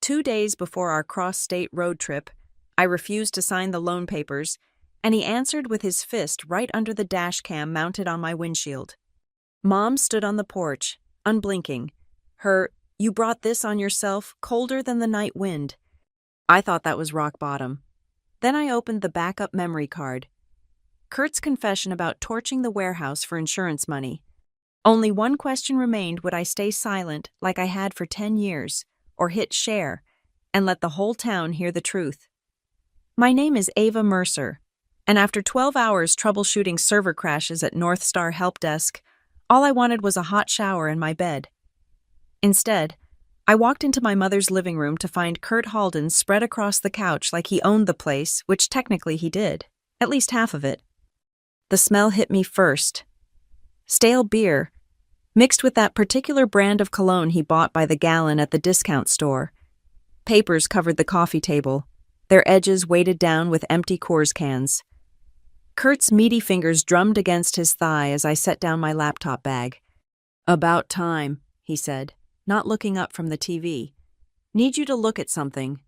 2 days before our cross-state road trip, I refused to sign the loan papers, and he answered with his fist right under the dashcam mounted on my windshield. Mom stood on the porch, unblinking. Her, "You brought this on yourself," colder than the night wind. I thought that was rock bottom. Then I opened the backup memory card. Kurt's confession about torching the warehouse for insurance money. Only one question remained: would I stay silent like I had for 10 years, or hit share, and let the whole town hear the truth? My name is Ava Mercer, and after 12 hours troubleshooting server crashes at North Star Help Desk, all I wanted was a hot shower in my bed. Instead, I walked into my mother's living room to find Kurt Halden spread across the couch like he owned the place, which technically he did, at least half of it. The smell hit me first. Stale beer, mixed with that particular brand of cologne he bought by the gallon at the discount store. Papers covered the coffee table, their edges weighted down with empty Coors cans. Kurt's meaty fingers drummed against his thigh as I set down my laptop bag. "About time," he said, not looking up from the TV. "Need you to look at something."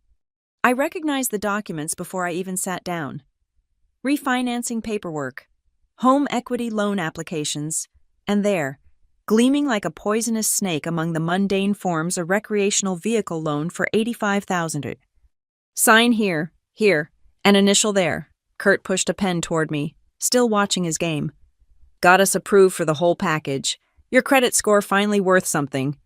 I recognized the documents before I even sat down. Refinancing paperwork, home equity loan applications, and there, gleaming like a poisonous snake among the mundane forms, a recreational vehicle loan for $85,000. "Sign here, and initial there." Kurt pushed a pen toward me, still watching his game. "Got us approved for the whole package. Your credit score finally worth something."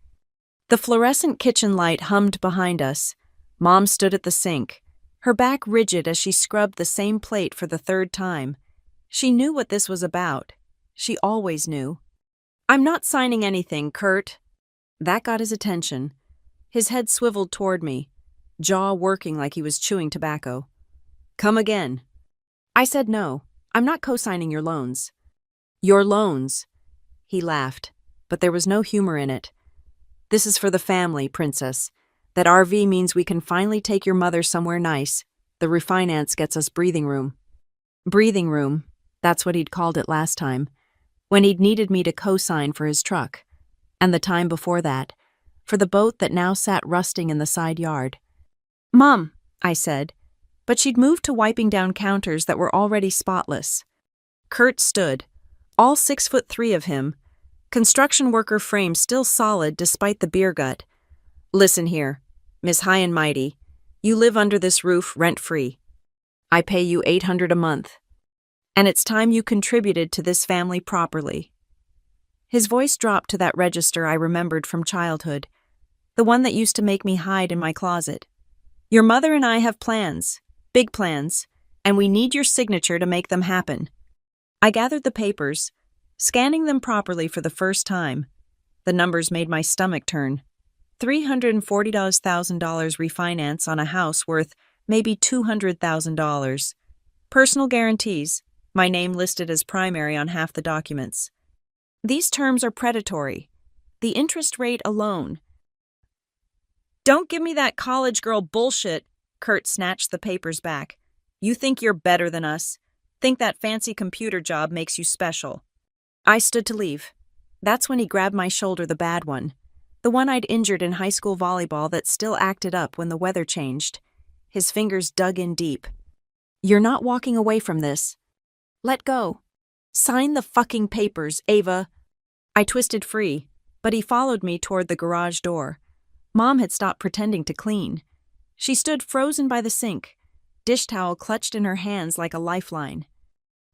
The fluorescent kitchen light hummed behind us. Mom stood at the sink, her back rigid as she scrubbed the same plate for the 3rd time. She knew what this was about. She always knew. "I'm not signing anything, Kurt." That got his attention. His head swiveled toward me, jaw working like he was chewing tobacco. "Come again." I said no. "I'm not co-signing your loans." "Your loans." He laughed, but there was no humor in it. "This is for the family, Princess. That RV means we can finally take your mother somewhere nice. The refinance gets us breathing room." Breathing room, that's what he'd called it last time, when he'd needed me to co-sign for his truck. And the time before that, for the boat that now sat rusting in the side yard. "Mom," I said, but she'd moved to wiping down counters that were already spotless. Kurt stood, all 6'3" of him, construction worker frame still solid despite the beer gut. "Listen here, Miss High and Mighty, you live under this roof rent-free. I pay you $800 a month. And it's time you contributed to this family properly." His voice dropped to that register I remembered from childhood, the one that used to make me hide in my closet. "Your mother and I have plans, big plans, and we need your signature to make them happen." I gathered the papers, scanning them properly for the first time. The numbers made my stomach turn. $340,000 refinance on a house worth maybe $200,000. Personal guarantees, my name listed as primary on half the documents. These terms are predatory. The interest rate alone. "Don't give me that college girl bullshit," Kurt snatched the papers back. "You think you're better than us. Think that fancy computer job makes you special." I stood to leave. That's when he grabbed my shoulder, the bad one. The one I'd injured in high school volleyball that still acted up when the weather changed. His fingers dug in deep. "You're not walking away from this. Let go. Sign the fucking papers, Ava." I twisted free, but he followed me toward the garage door. Mom had stopped pretending to clean. She stood frozen by the sink, dish towel clutched in her hands like a lifeline.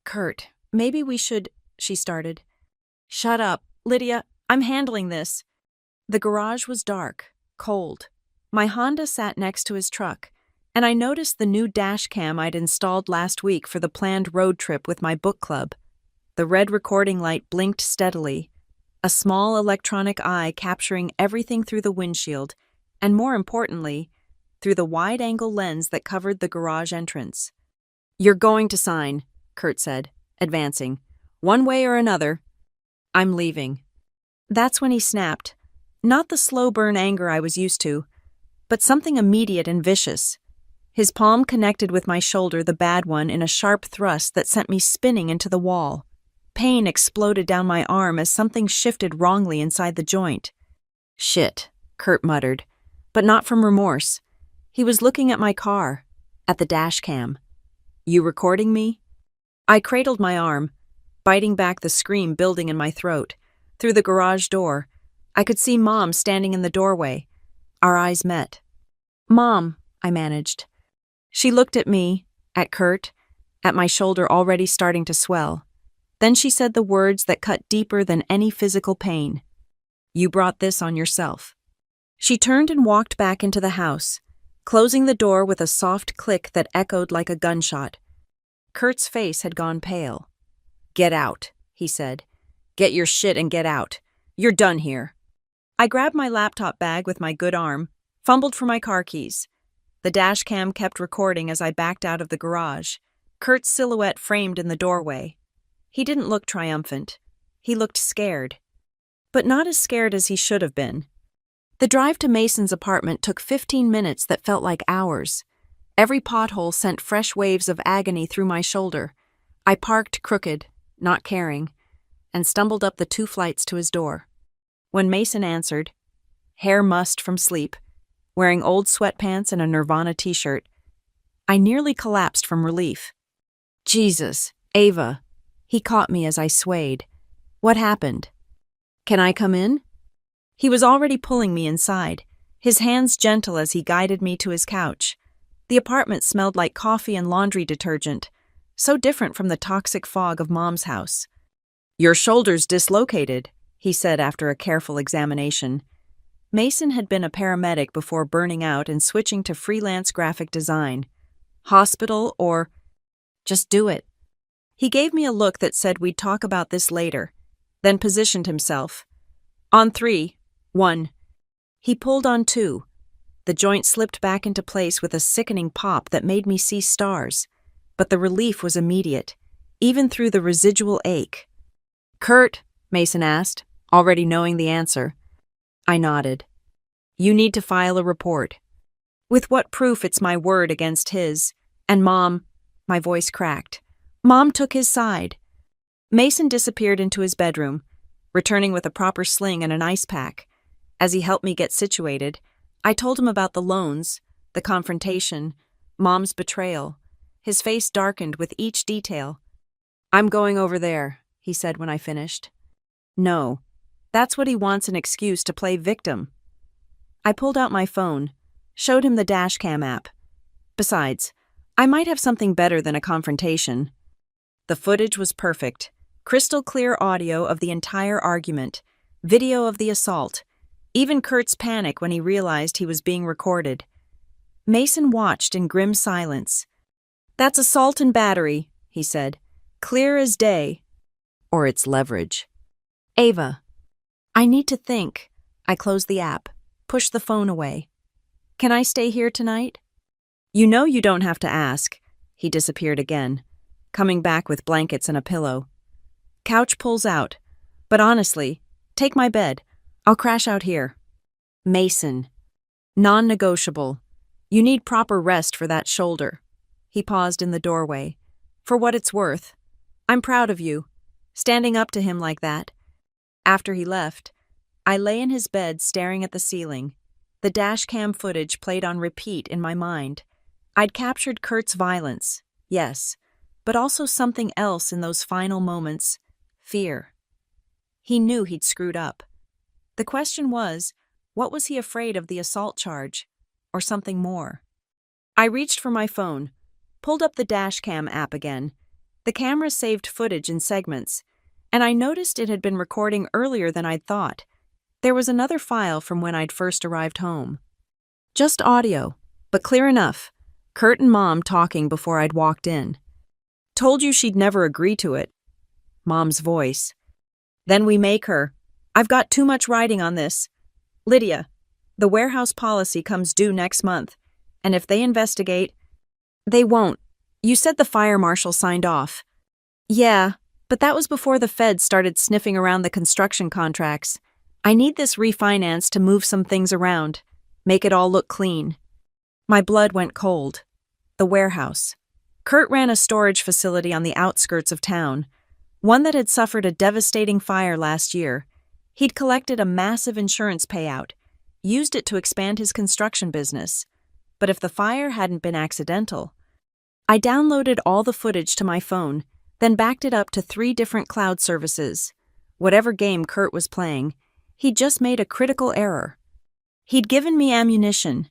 "Kurt, maybe we should," she started. "Shut up, Lydia, I'm handling this." The garage was dark, cold. My Honda sat next to his truck, and I noticed the new Dashcam I'd installed last week for the planned road trip with my book club. The red recording light blinked steadily, a small electronic eye capturing everything through the windshield, and more importantly, through the wide-angle lens that covered the garage entrance. "You're going to sign," Kurt said, advancing. "One way or another." "I'm leaving." That's when he snapped. Not the slow burn anger I was used to, but something immediate and vicious. His palm connected with my shoulder, the bad one, in a sharp thrust that sent me spinning into the wall. Pain exploded down my arm as something shifted wrongly inside the joint. "Shit," Kurt muttered, but not from remorse. He was looking at my car, at the dash cam. You recording me? I cradled my arm, biting back the scream building in my throat. Through the garage door, I could see Mom standing in the doorway. Our eyes met. Mom, I managed. She looked at me, at Kurt, at my shoulder already starting to swell. Then she said the words that cut deeper than any physical pain. You brought this on yourself. She turned and walked back into the house, closing the door with a soft click that echoed like a gunshot. Kurt's face had gone pale. Get out, he said. Get your shit and get out. You're done here. I grabbed my laptop bag with my good arm, fumbled for my car keys. The dash cam kept recording as I backed out of the garage, Kurt's silhouette framed in the doorway. He didn't look triumphant. He looked scared. But not as scared as he should have been. The drive to Mason's apartment took 15 minutes that felt like hours. Every pothole sent fresh waves of agony through my shoulder. I parked crooked, not caring, and stumbled up the 2 flights to his door. When Mason answered, hair mussed from sleep, wearing old sweatpants and a Nirvana t-shirt, I nearly collapsed from relief. Jesus, Ava. He caught me as I swayed. What happened? Can I come in? He was already pulling me inside, his hands gentle as he guided me to his couch. The apartment smelled like coffee and laundry detergent, so different from the toxic fog of Mom's house. Your shoulder's dislocated, he said after a careful examination. Mason had been a paramedic before burning out and switching to freelance graphic design. Hospital or just do it. He gave me a look that said we'd talk about this later, then positioned himself. On 3, 1. He pulled on 2. The joint slipped back into place with a sickening pop that made me see stars, but the relief was immediate, even through the residual ache. Kurt, Mason asked, already knowing the answer. I nodded. You need to file a report. With what proof it's my word against his? And Mom, my voice cracked. Mom took his side. Mason disappeared into his bedroom, returning with a proper sling and an ice pack. As he helped me get situated, I told him about the loans, the confrontation, Mom's betrayal. His face darkened with each detail. I'm going over there, he said when I finished. No, that's what he wants, an excuse to play victim. I pulled out my phone, showed him the Dashcam app. Besides, I might have something better than a confrontation. The footage was perfect. Crystal clear audio of the entire argument, video of the assault, even Kurt's panic when he realized he was being recorded. Mason watched in grim silence. That's assault and battery, he said. Clear as day. Or it's leverage. Ava. I need to think. I closed the app, pushed the phone away. Can I stay here tonight? You know you don't have to ask. He disappeared again, coming back with blankets and a pillow. Couch pulls out. But honestly, take my bed. I'll crash out here. Mason. Non-negotiable. You need proper rest for that shoulder. He paused in the doorway. For what it's worth. I'm proud of you. Standing up to him like that. After he left, I lay in his bed staring at the ceiling. The Dashcam footage played on repeat in my mind. I'd captured Kurt's violence, yes, but also something else in those final moments. Fear. He knew he'd screwed up. The question was, what was he afraid of, the assault charge, or something more? I reached for my phone, pulled up the Dashcam app again. The camera saved footage in segments, and I noticed it had been recording earlier than I'd thought. There was another file from when I'd first arrived home. Just audio, but clear enough. Kurt and Mom talking before I'd walked in. Told you she'd never agree to it. Mom's voice. Then we make her. I've got too much writing on this. Lydia, the warehouse policy comes due next month, and if they investigate, they won't. You said the fire marshal signed off. Yeah, but that was before the feds started sniffing around the construction contracts. I need this refinance to move some things around, make it all look clean. My blood went cold. The warehouse. Kurt ran a storage facility on the outskirts of town, one that had suffered a devastating fire last year. He'd collected a massive insurance payout, used it to expand his construction business. But if the fire hadn't been accidental... I downloaded all the footage to my phone, then backed it up to 3 different cloud services. Whatever game Kurt was playing, he'd just made a critical error. He'd given me ammunition.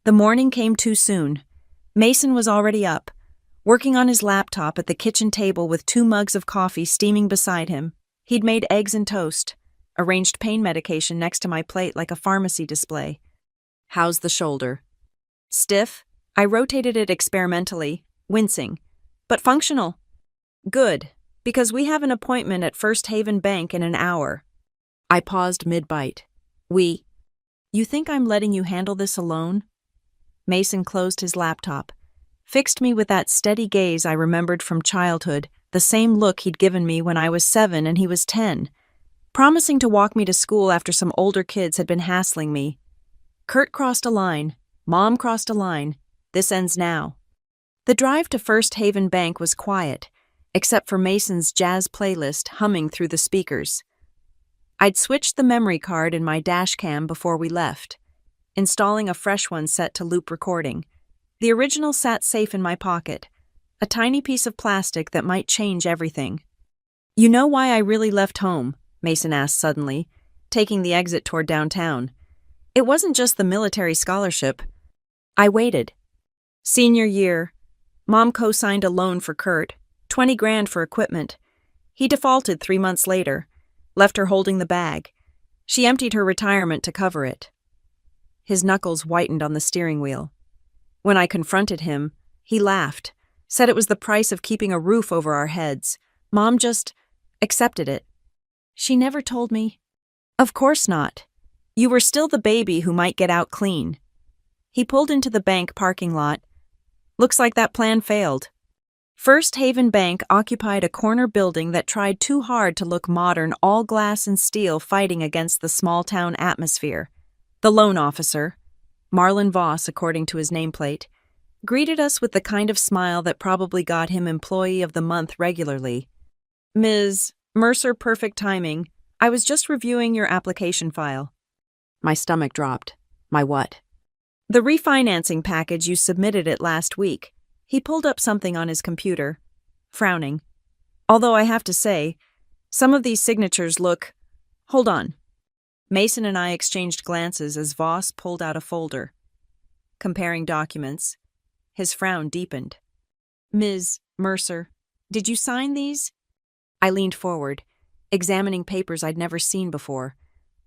The morning came too soon. Mason was already up, working on his laptop at the kitchen table with 2 mugs of coffee steaming beside him. He'd made eggs and toast, arranged pain medication next to my plate like a pharmacy display. "How's the shoulder?" "Stiff." I rotated it experimentally, wincing. "But functional." "Good, because we have an appointment at First Haven Bank in an hour." I paused mid-bite. You think I'm letting you handle this alone?" Mason closed his laptop, fixed me with that steady gaze I remembered from childhood, the same look he'd given me when I was 7 and he was 10, promising to walk me to school after some older kids had been hassling me. Kurt crossed a line. Mom crossed a line. This ends now. The drive to First Haven Bank was quiet, except for Mason's jazz playlist humming through the speakers. I'd switched the memory card in my Dashcam before we left, installing a fresh one set to loop recording. The original sat safe in my pocket, a tiny piece of plastic that might change everything. "You know why I really left home?" Mason asked suddenly, taking the exit toward downtown. "It wasn't just the military scholarship." I waited. Senior year, Mom co-signed a loan for Kurt, 20 grand for equipment. He defaulted 3 months later, left her holding the bag. She emptied her retirement to cover it. His knuckles whitened on the steering wheel. When I confronted him, he laughed, said it was the price of keeping a roof over our heads. Mom just accepted it. She never told me. "Of course not. You were still the baby who might get out clean." He pulled into the bank parking lot. "Looks like that plan failed." First Haven Bank occupied a corner building that tried too hard to look modern, all glass and steel fighting against the small-town atmosphere. The loan officer, Marlon Voss according to his nameplate, greeted us with the kind of smile that probably got him Employee of the Month regularly. "Ms. Mercer, perfect timing. I was just reviewing your application file." My stomach dropped. "My what?" "The refinancing package, you submitted it last week." He pulled up something on his computer, frowning. "Although I have to say, some of these signatures look... Hold on." Mason and I exchanged glances as Voss pulled out a folder. Comparing documents, his frown deepened. "Ms. Mercer, did you sign these?" I leaned forward, examining papers I'd never seen before.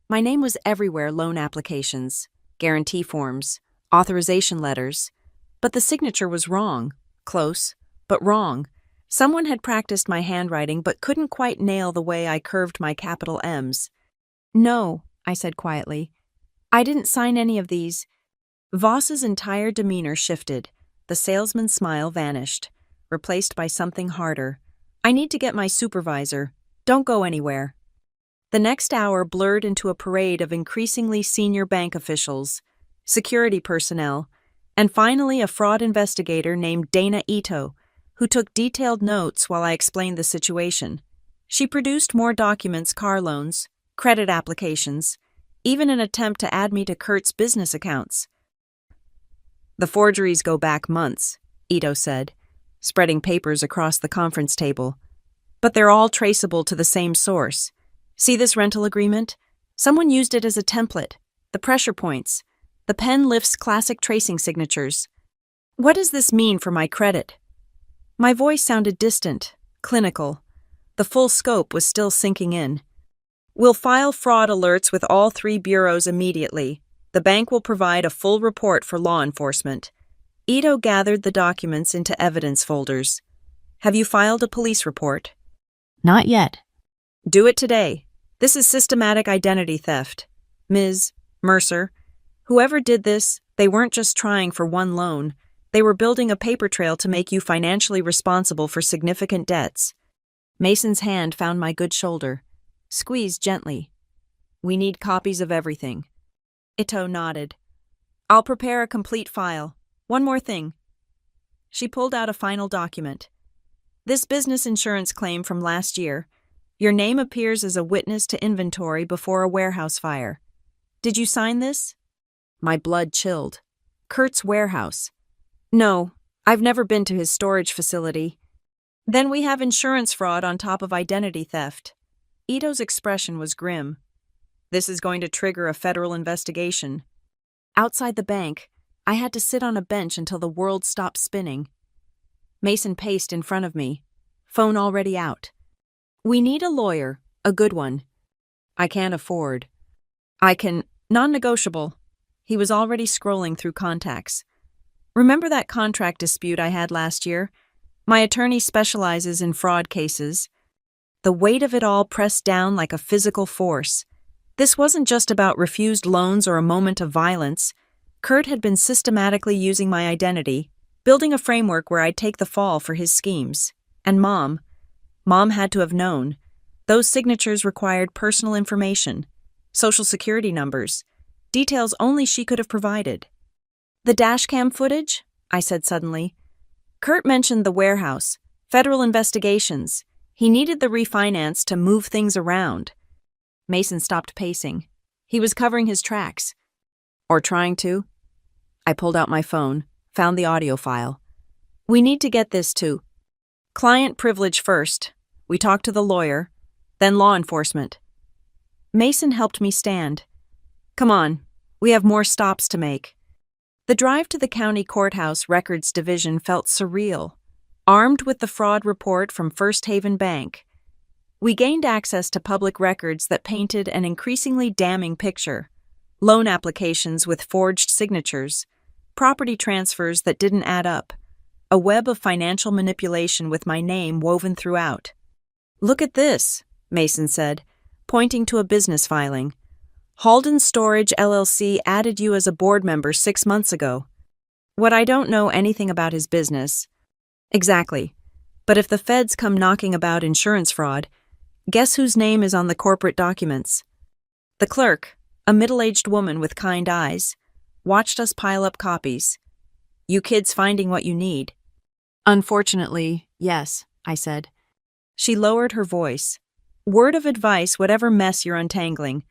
My name was everywhere: loan applications, guarantee forms, authorization letters. But the signature was wrong. Close, but wrong. Someone had practiced my handwriting but couldn't quite nail the way I curved my capital M's. "No," I said quietly. "I didn't sign any of these." Voss's entire demeanor shifted. The salesman's smile vanished, replaced by something harder. "I need to get my supervisor. Don't go anywhere." The next hour blurred into a parade of increasingly senior bank officials, security personnel, and finally a fraud investigator named Dana Ito, who took detailed notes while I explained the situation. She produced more documents: car loans, credit applications, even an attempt to add me to Kurt's business accounts. "The forgeries go back months," Ito said, spreading papers across the conference table. "But they're all traceable to the same source. See this rental agreement? Someone used it as a template. The pressure points. The pen lifts classic tracing signatures. What does this mean for my credit?" My voice sounded distant, clinical. The full scope was still sinking in. "We'll file fraud alerts with all 3 bureaus immediately. The bank will provide a full report for law enforcement." Ito gathered the documents into evidence folders. "Have you filed a police report?" Not yet. "Do it today. This is systematic identity theft. Ms. Mercer, whoever did this, they weren't just trying for one loan. They were building a paper trail to make you financially responsible for significant debts." Mason's hand found my good shoulder, squeezed gently. "We need copies of everything." Ito nodded. "I'll prepare a complete file. One more thing." She pulled out a final document. "This business insurance claim from last year. Your name appears as a witness to inventory before a warehouse fire. Did you sign this?" My blood chilled. Kurt's warehouse. No, I've never been to his storage facility. Then we have insurance fraud on top of identity theft. Ito's expression was grim. This is going to trigger a federal investigation. Outside the bank, I had to sit on a bench until the world stopped spinning. Mason paced in front of me, phone already out. We need a lawyer, a good one. I can't afford. I can, non-negotiable. He was already scrolling through contacts. Remember that contract dispute I had last year? My attorney specializes in fraud cases. The weight of it all pressed down like a physical force. This wasn't just about refused loans or a moment of violence. Kurt had been systematically using my identity, building a framework where I'd take the fall for his schemes. And Mom had to have known. Those signatures required personal information, social security numbers, details only she could have provided. The dashcam footage? I said suddenly. Kurt mentioned the warehouse, federal investigations. He needed the refinance to move things around. Mason stopped pacing. He was covering his tracks. Or trying to. I pulled out my phone, found the audio file. We need to get this to client privilege first. We talked to the lawyer, then law enforcement. Mason helped me stand. Come on, we have more stops to make. The drive to the county courthouse records division felt surreal. Armed with the fraud report from First Haven Bank, we gained access to public records that painted an increasingly damning picture. Loan applications with forged signatures, property transfers that didn't add up, a web of financial manipulation with my name woven throughout. Look at this, Mason said, pointing to a business filing. Halden Storage LLC added you as a board member 6 months ago. What I don't know anything about his business. Exactly. But if the feds come knocking about insurance fraud, guess whose name is on the corporate documents? The clerk, a middle-aged woman with kind eyes, watched us pile up copies. You kids finding what you need. Unfortunately, yes, I said. She lowered her voice. Word of advice, whatever mess you're untangling.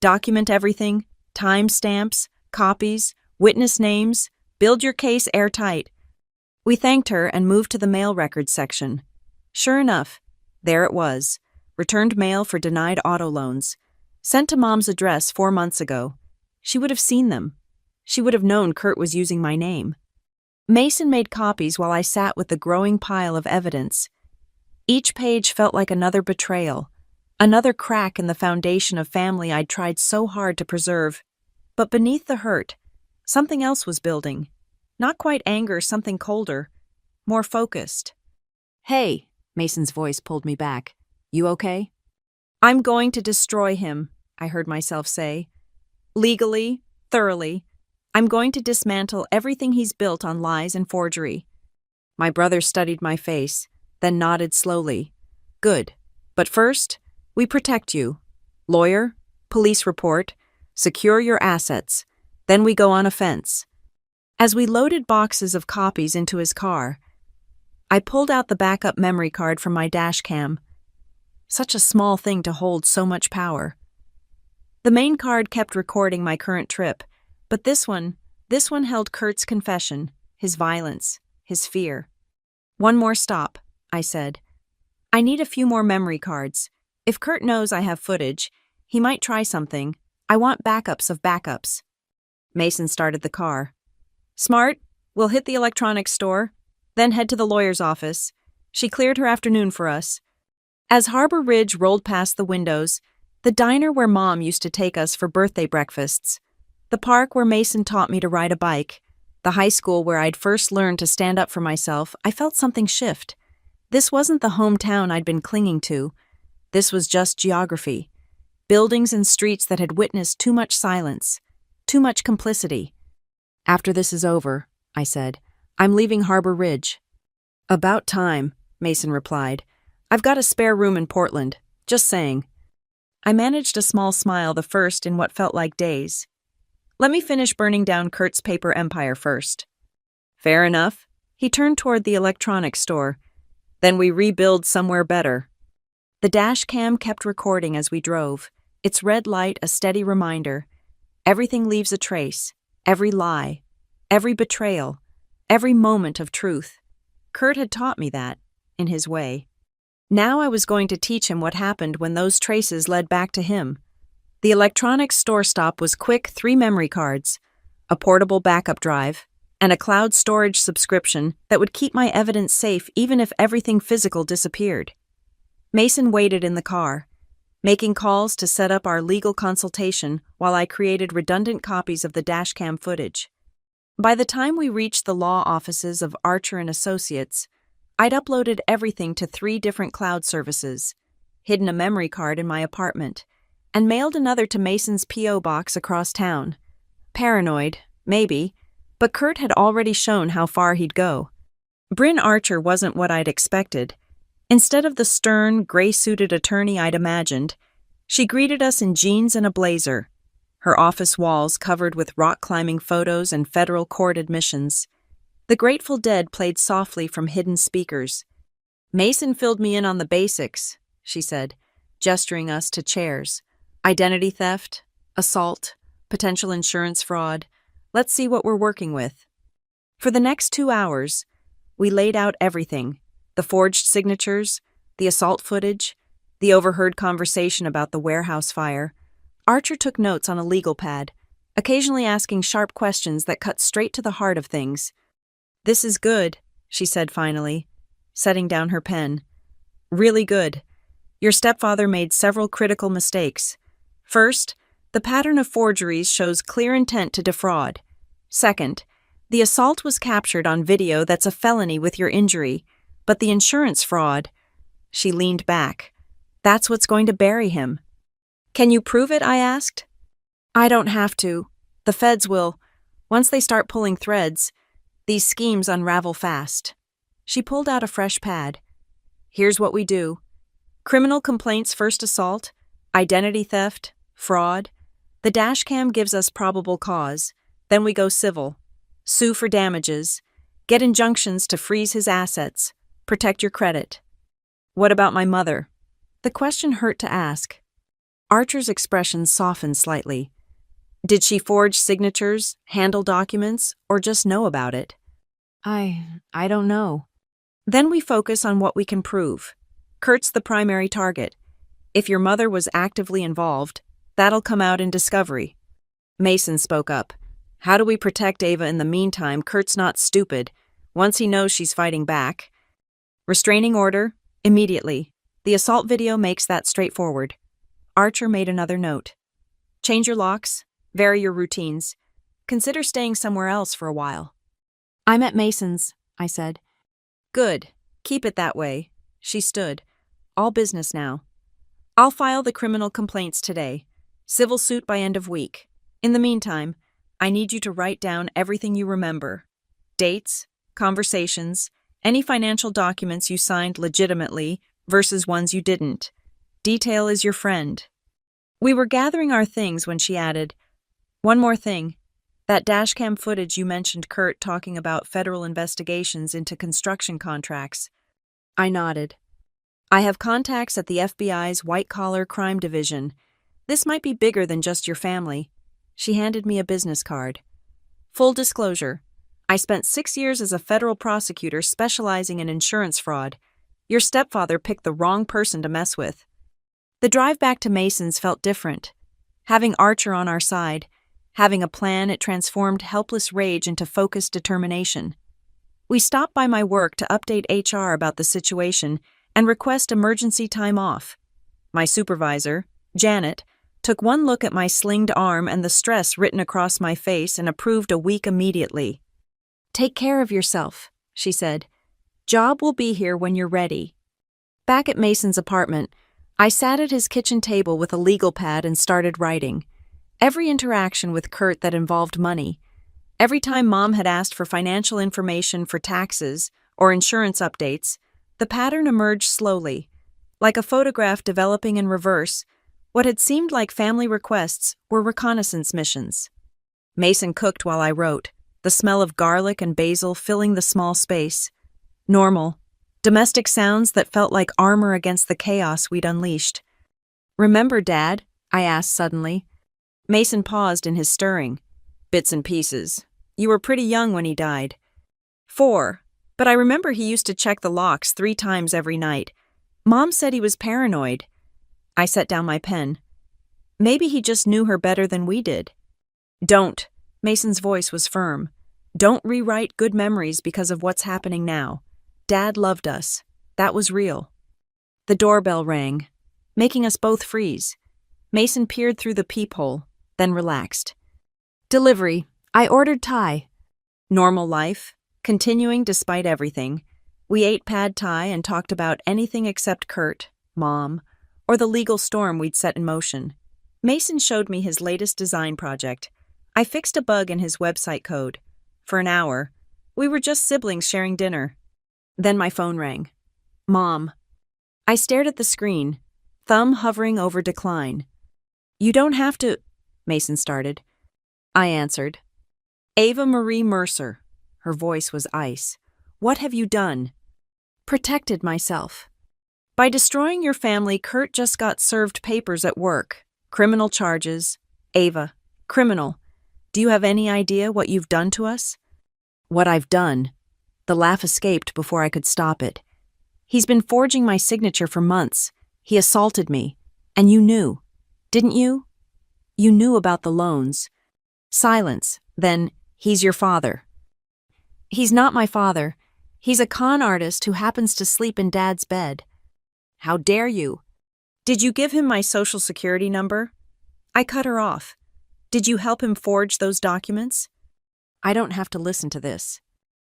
Document everything, timestamps, copies, witness names, build your case airtight. We thanked her and moved to the mail records section. Sure enough, there it was. Returned mail for denied auto loans. Sent to Mom's address 4 months ago. She would have seen them. She would have known Kurt was using my name. Mason made copies while I sat with the growing pile of evidence. Each page felt like another betrayal, another crack in the foundation of family I'd tried so hard to preserve. But beneath the hurt, something else was building. Not quite anger, something colder, more focused. Hey, Mason's voice pulled me back. You okay? I'm going to destroy him, I heard myself say. Legally, thoroughly. I'm going to dismantle everything he's built on lies and forgery. My brother studied my face, then nodded slowly. Good. But first, we protect you. Lawyer, police report, secure your assets. Then we go on offense. As we loaded boxes of copies into his car, I pulled out the backup memory card from my dashcam. Such a small thing to hold so much power. The main card kept recording my current trip, but this one held Kurt's confession, his violence, his fear. One more stop, I said. I need a few more memory cards. If Kurt knows I have footage, he might try something. I want backups of backups. Mason started the car. Smart, we'll hit the electronics store, then head to the lawyer's office. She cleared her afternoon for us. As Harbor Ridge rolled past the windows, the diner where Mom used to take us for birthday breakfasts, the park where Mason taught me to ride a bike, the high school where I'd first learned to stand up for myself, I felt something shift. This wasn't the hometown I'd been clinging to. This was just geography. Buildings and streets that had witnessed too much silence, too much complicity. After this is over, I said, I'm leaving Harbor Ridge. About time, Mason replied. I've got a spare room in Portland, just saying. I managed a small smile, the first in what felt like days. Let me finish burning down Kurt's paper empire first. Fair enough. He turned toward the electronics store. Then we rebuild somewhere better. The dash cam kept recording as we drove, its red light a steady reminder. Everything leaves a trace, every lie, every betrayal, every moment of truth. Kurt had taught me that, in his way. Now I was going to teach him what happened when those traces led back to him. The electronics store stop was quick 3 memory cards, a portable backup drive, and a cloud storage subscription that would keep my evidence safe even if everything physical disappeared. Mason waited in the car, making calls to set up our legal consultation while I created redundant copies of the dashcam footage. By the time we reached the law offices of Archer and Associates, I'd uploaded everything to 3 different cloud services, hidden a memory card in my apartment, and mailed another to Mason's P.O. box across town. Paranoid, maybe, but Kurt had already shown how far he'd go. Bryn Archer wasn't what I'd expected. Instead of the stern, gray-suited attorney I'd imagined, she greeted us in jeans and a blazer, her office walls covered with rock-climbing photos and federal court admissions. The Grateful Dead played softly from hidden speakers. "Mason filled me in on the basics," she said, gesturing us to chairs. "Identity theft, assault, potential insurance fraud. Let's see what we're working with." For the next 2 hours, we laid out everything: the forged signatures, the assault footage, the overheard conversation about the warehouse fire. Archer took notes on a legal pad, occasionally asking sharp questions that cut straight to the heart of things. "This is good," she said finally, setting down her pen. "Really good. Your stepfather made several critical mistakes. First, the pattern of forgeries shows clear intent to defraud. Second, the assault was captured on video that's a felony with your injury, but the insurance fraud—" She leaned back. "That's what's going to bury him." "Can you prove it?" I asked. "I don't have to. The feds will. Once they start pulling threads, these schemes unravel fast." She pulled out a fresh pad. "Here's what we do. Criminal complaints, first assault, identity theft, fraud. The dashcam gives us probable cause. Then we go civil. Sue for damages. Get injunctions to freeze his assets. Protect your credit." "What about my mother?" The question hurt to ask. Archer's expression softened slightly. "Did she forge signatures, handle documents, or just know about it?" I don't know." "Then we focus on what we can prove. Kurt's the primary target. If your mother was actively involved, that'll come out in discovery." Mason spoke up. "How do we protect Ava in the meantime? Kurt's not stupid. Once he knows she's fighting back." "Restraining order, immediately. The assault video makes that straightforward." Archer made another note. "Change your locks, vary your routines. Consider staying somewhere else for a while." "I'm at Mason's," I said. "Good. Keep it that way." She stood. "All business now. I'll file the criminal complaints today. Civil suit by end of week. In the meantime, I need you to write down everything you remember. Dates, conversations, any financial documents you signed legitimately versus ones you didn't. Detail is your friend." We were gathering our things when she added, "One more thing. That dashcam footage you mentioned Kurt talking about federal investigations into construction contracts." I nodded. "I have contacts at the FBI's white-collar crime division. This might be bigger than just your family." She handed me a business card. "Full disclosure, I spent 6 years as a federal prosecutor specializing in insurance fraud. Your stepfather picked the wrong person to mess with." The drive back to Mason's felt different. Having Archer on our side, having a plan, it transformed helpless rage into focused determination. We stopped by my work to update HR about the situation and request emergency time off. My supervisor, Janet, took one look at my slinged arm and the stress written across my face and approved a week immediately. "Take care of yourself," she said. "Job will be here when you're ready." Back at Mason's apartment, I sat at his kitchen table with a legal pad and started writing. Every interaction with Kurt that involved money, every time Mom had asked for financial information for taxes or insurance updates, the pattern emerged slowly. Like a photograph developing in reverse, what had seemed like family requests were reconnaissance missions. Mason cooked while I wrote, the smell of garlic and basil filling the small space. Normal. Domestic sounds that felt like armor against the chaos we'd unleashed. "Remember, Dad?" I asked suddenly. Mason paused in his stirring. "Bits and pieces. You were pretty young when he died. 4. But I remember he used to check the locks 3 times every night. Mom said he was paranoid. I set down my pen. Maybe he just knew her better than we did. Don't. Mason's voice was firm. Don't rewrite good memories because of what's happening now. Dad loved us. That was real. The doorbell rang, making us both freeze. Mason peered through the peephole, then relaxed. Delivery. I ordered Thai. Normal life, continuing despite everything. We ate pad Thai and talked about anything except Kurt, Mom, or the legal storm we'd set in motion. Mason showed me his latest design project. I fixed a bug in his website code. For an hour, we were just siblings sharing dinner. Then my phone rang. Mom. I stared at the screen, thumb hovering over decline. You don't have to, Mason started. I answered. Ava Marie Mercer. Her voice was ice. What have you done? Protected myself. By destroying your family, Kurt just got served papers at work. Criminal charges. Ava. Criminal. Do you have any idea what you've done to us? What I've done. The laugh escaped before I could stop it. He's been forging my signature for months. He assaulted me. And you knew. Didn't you? You knew about the loans. Silence. Then, he's your father. He's not my father. He's a con artist who happens to sleep in Dad's bed. How dare you? Did you give him my social security number? I cut her off. Did you help him forge those documents? I don't have to listen to this.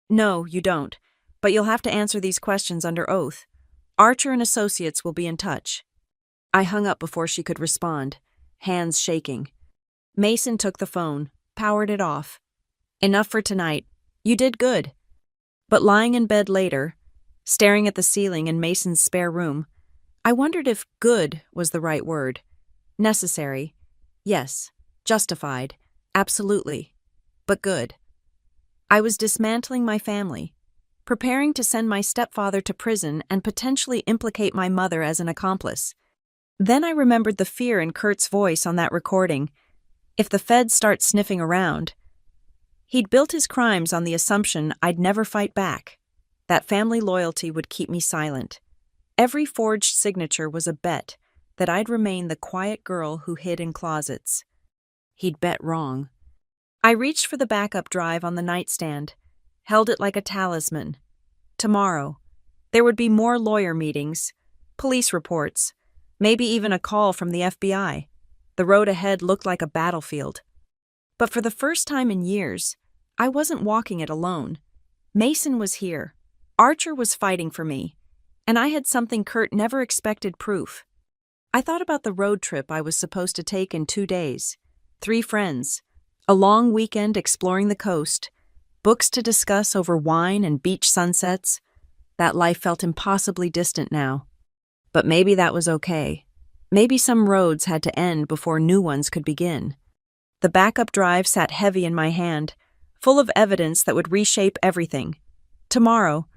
No, you don't. But you'll have to answer these questions under oath. Archer and Associates will be in touch. I hung up before she could respond, hands shaking. Mason took the phone, powered it off. Enough for tonight. You did good. But lying in bed later, staring at the ceiling in Mason's spare room, I wondered if good was the right word. Necessary. Yes. Justified. Absolutely. But good. I was dismantling my family, preparing to send my stepfather to prison and potentially implicate my mother as an accomplice. Then I remembered the fear in Kurt's voice on that recording. If the feds start sniffing around. He'd built his crimes on the assumption I'd never fight back. That family loyalty would keep me silent. Every forged signature was a bet that I'd remain the quiet girl who hid in closets. He'd bet wrong. I reached for the backup drive on the nightstand, held it like a talisman. Tomorrow, there would be more lawyer meetings, police reports, maybe even a call from the FBI. The road ahead looked like a battlefield. But for the first time in years, I wasn't walking it alone. Mason was here. Archer was fighting for me. And I had something Kurt never expected proof. I thought about the road trip I was supposed to take in 2 days. 3 friends. A long weekend exploring the coast. Books to discuss over wine and beach sunsets. That life felt impossibly distant now. But maybe that was okay. Maybe some roads had to end before new ones could begin. The backup drive sat heavy in my hand, full of evidence that would reshape everything. Tomorrow,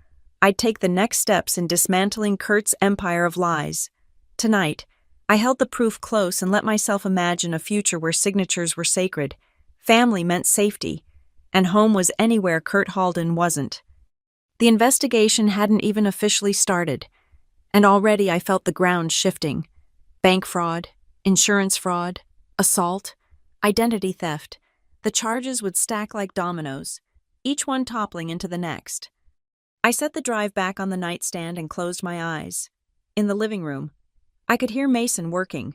I'd take the next steps in dismantling Kurt's empire of lies. Tonight, I held the proof close and let myself imagine a future where signatures were sacred, family meant safety, and home was anywhere Kurt Halden wasn't. The investigation hadn't even officially started, and already I felt the ground shifting. Bank fraud, insurance fraud, assault, identity theft. The charges would stack like dominoes, each one toppling into the next. I set the drive back on the nightstand and closed my eyes. In the living room, I could hear Mason working,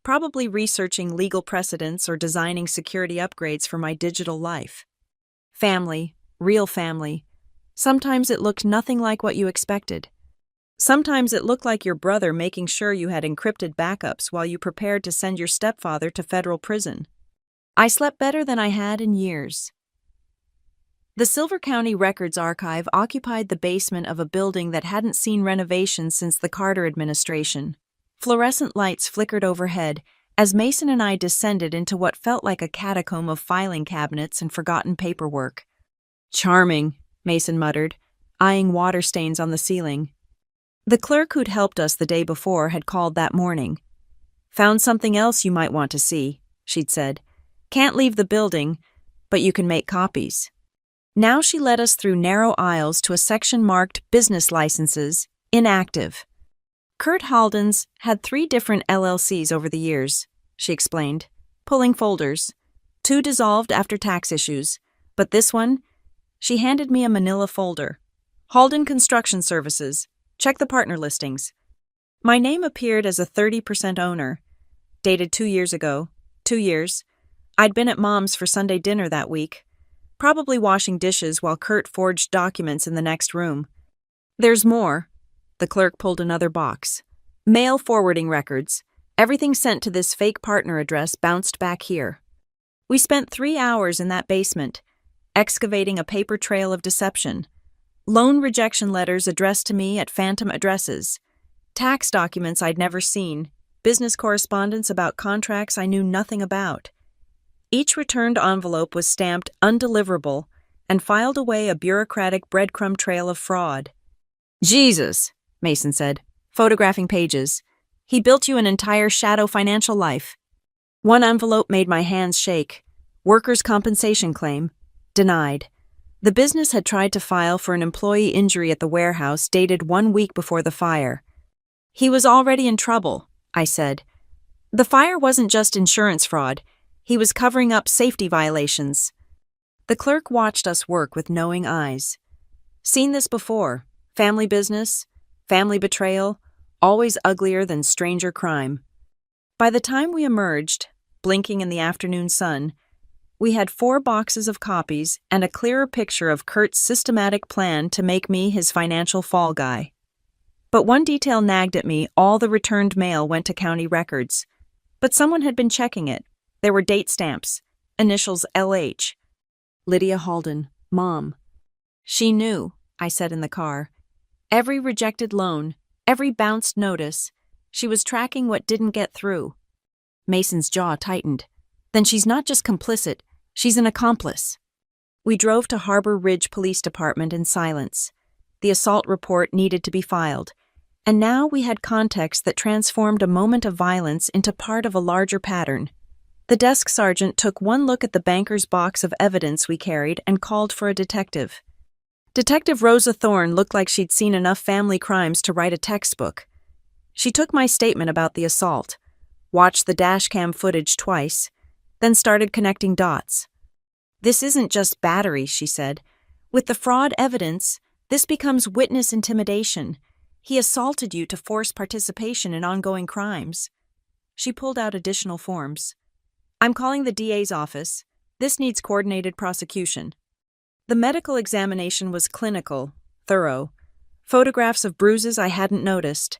probably researching legal precedents or designing security upgrades for my digital life. Family, real family. Sometimes it looked nothing like what you expected. Sometimes it looked like your brother making sure you had encrypted backups while you prepared to send your stepfather to federal prison. I slept better than I had in years. The Silver County Records Archive occupied the basement of a building that hadn't seen renovation since the Carter administration. Fluorescent lights flickered overhead as Mason and I descended into what felt like a catacomb of filing cabinets and forgotten paperwork. Charming, Mason muttered, eyeing water stains on the ceiling. The clerk who'd helped us the day before had called that morning. Found something else you might want to see, she'd said. Can't leave the building, but you can make copies. Now she led us through narrow aisles to a section marked Business Licenses, Inactive. Kurt Halden's had 3 different LLCs over the years, she explained, pulling folders. 2 dissolved after tax issues, but this one, she handed me a manila folder. Halden Construction Services. Check the partner listings. My name appeared as a 30% owner. Dated 2 years ago. 2 years. I'd been at Mom's for Sunday dinner that week, probably washing dishes while Kurt forged documents in the next room. There's more. The clerk pulled another box. Mail forwarding records. Everything sent to this fake partner address bounced back here. We spent 3 hours in that basement, excavating a paper trail of deception. Loan rejection letters addressed to me at phantom addresses. Tax documents I'd never seen. Business correspondence about contracts I knew nothing about. Each returned envelope was stamped undeliverable and filed away a bureaucratic breadcrumb trail of fraud. Jesus, Mason said, photographing pages. He built you an entire shadow financial life. One envelope made my hands shake. Workers' compensation claim. Denied. The business had tried to file for an employee injury at the warehouse dated 1 week before the fire. He was already in trouble, I said. The fire wasn't just insurance fraud. He was covering up safety violations. The clerk watched us work with knowing eyes. Seen this before. Family business, family betrayal, always uglier than stranger crime. By the time we emerged, blinking in the afternoon sun, we had 4 boxes of copies and a clearer picture of Kurt's systematic plan to make me his financial fall guy. But one detail nagged at me. All the returned mail went to county records. But someone had been checking it. There were date stamps, initials LH. Lydia Halden, Mom. She knew, I said in the car. Every rejected loan, every bounced notice. She was tracking what didn't get through. Mason's jaw tightened. Then she's not just complicit, she's an accomplice. We drove to Harbor Ridge Police Department in silence. The assault report needed to be filed, and now we had context that transformed a moment of violence into part of a larger pattern. The desk sergeant took one look at the banker's box of evidence we carried and called for a detective. Detective Rosa Thorne looked like she'd seen enough family crimes to write a textbook. She took my statement about the assault, watched the dashcam footage twice, then started connecting dots. This isn't just battery, she said. With the fraud evidence, this becomes witness intimidation. He assaulted you to force participation in ongoing crimes. She pulled out additional forms. I'm calling the DA's office. This needs coordinated prosecution. The medical examination was clinical, thorough. Photographs of bruises I hadn't noticed,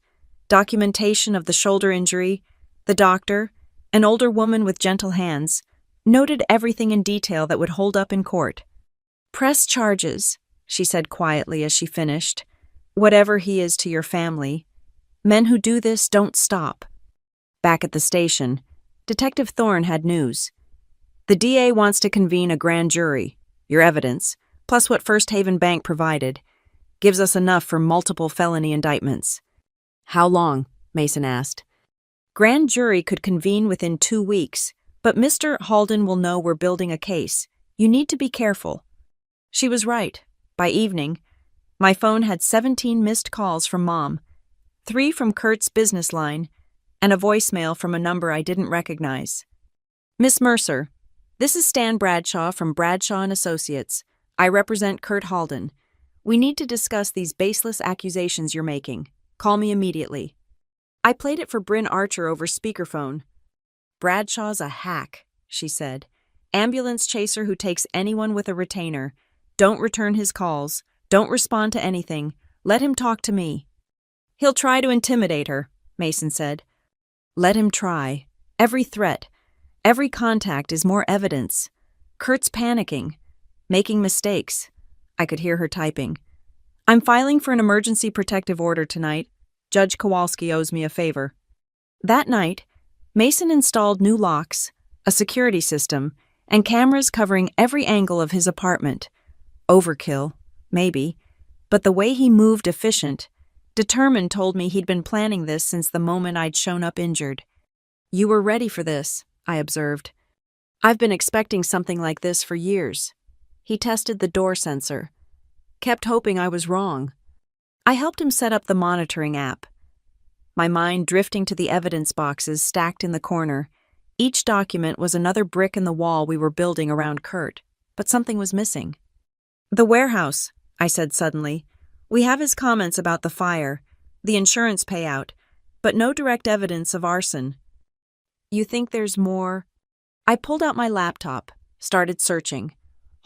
documentation of the shoulder injury, the doctor, an older woman with gentle hands, noted everything in detail that would hold up in court. Press charges, she said quietly as she finished. Whatever he is to your family, men who do this don't stop. Back at the station, Detective Thorne had news. The DA wants to convene a grand jury. Your evidence, plus what First Haven Bank provided, gives us enough for multiple felony indictments. How long? Mason asked. Grand jury could convene within 2 weeks, but Mr. Halden will know we're building a case. You need to be careful. She was right. By evening, my phone had 17 missed calls from Mom, 3 from Kurt's business line, and a voicemail from a number I didn't recognize. Miss Mercer, this is Stan Bradshaw from Bradshaw & Associates. I represent Kurt Halden. We need to discuss these baseless accusations you're making. Call me immediately. I played it for Bryn Archer over speakerphone. Bradshaw's a hack, she said. Ambulance chaser who takes anyone with a retainer. Don't return his calls. Don't respond to anything. Let him talk to me. He'll try to intimidate her, Mason said. Let him try. Every threat, every contact is more evidence. Kurt's panicking, making mistakes. I could hear her typing. I'm filing for an emergency protective order tonight. Judge Kowalski owes me a favor. That night, Mason installed new locks, a security system, and cameras covering every angle of his apartment. Overkill, maybe, but the way he moved efficient. Determined told me he'd been planning this since the moment I'd shown up injured. You were ready for this, I observed. I've been expecting something like this for years. He tested the door sensor. Kept hoping I was wrong. I helped him set up the monitoring app. My mind drifting to the evidence boxes stacked in the corner. Each document was another brick in the wall we were building around Kurt, but something was missing. "The warehouse," I said suddenly. "We have his comments about the fire, the insurance payout, but no direct evidence of arson." "You think there's more?" I pulled out my laptop, started searching.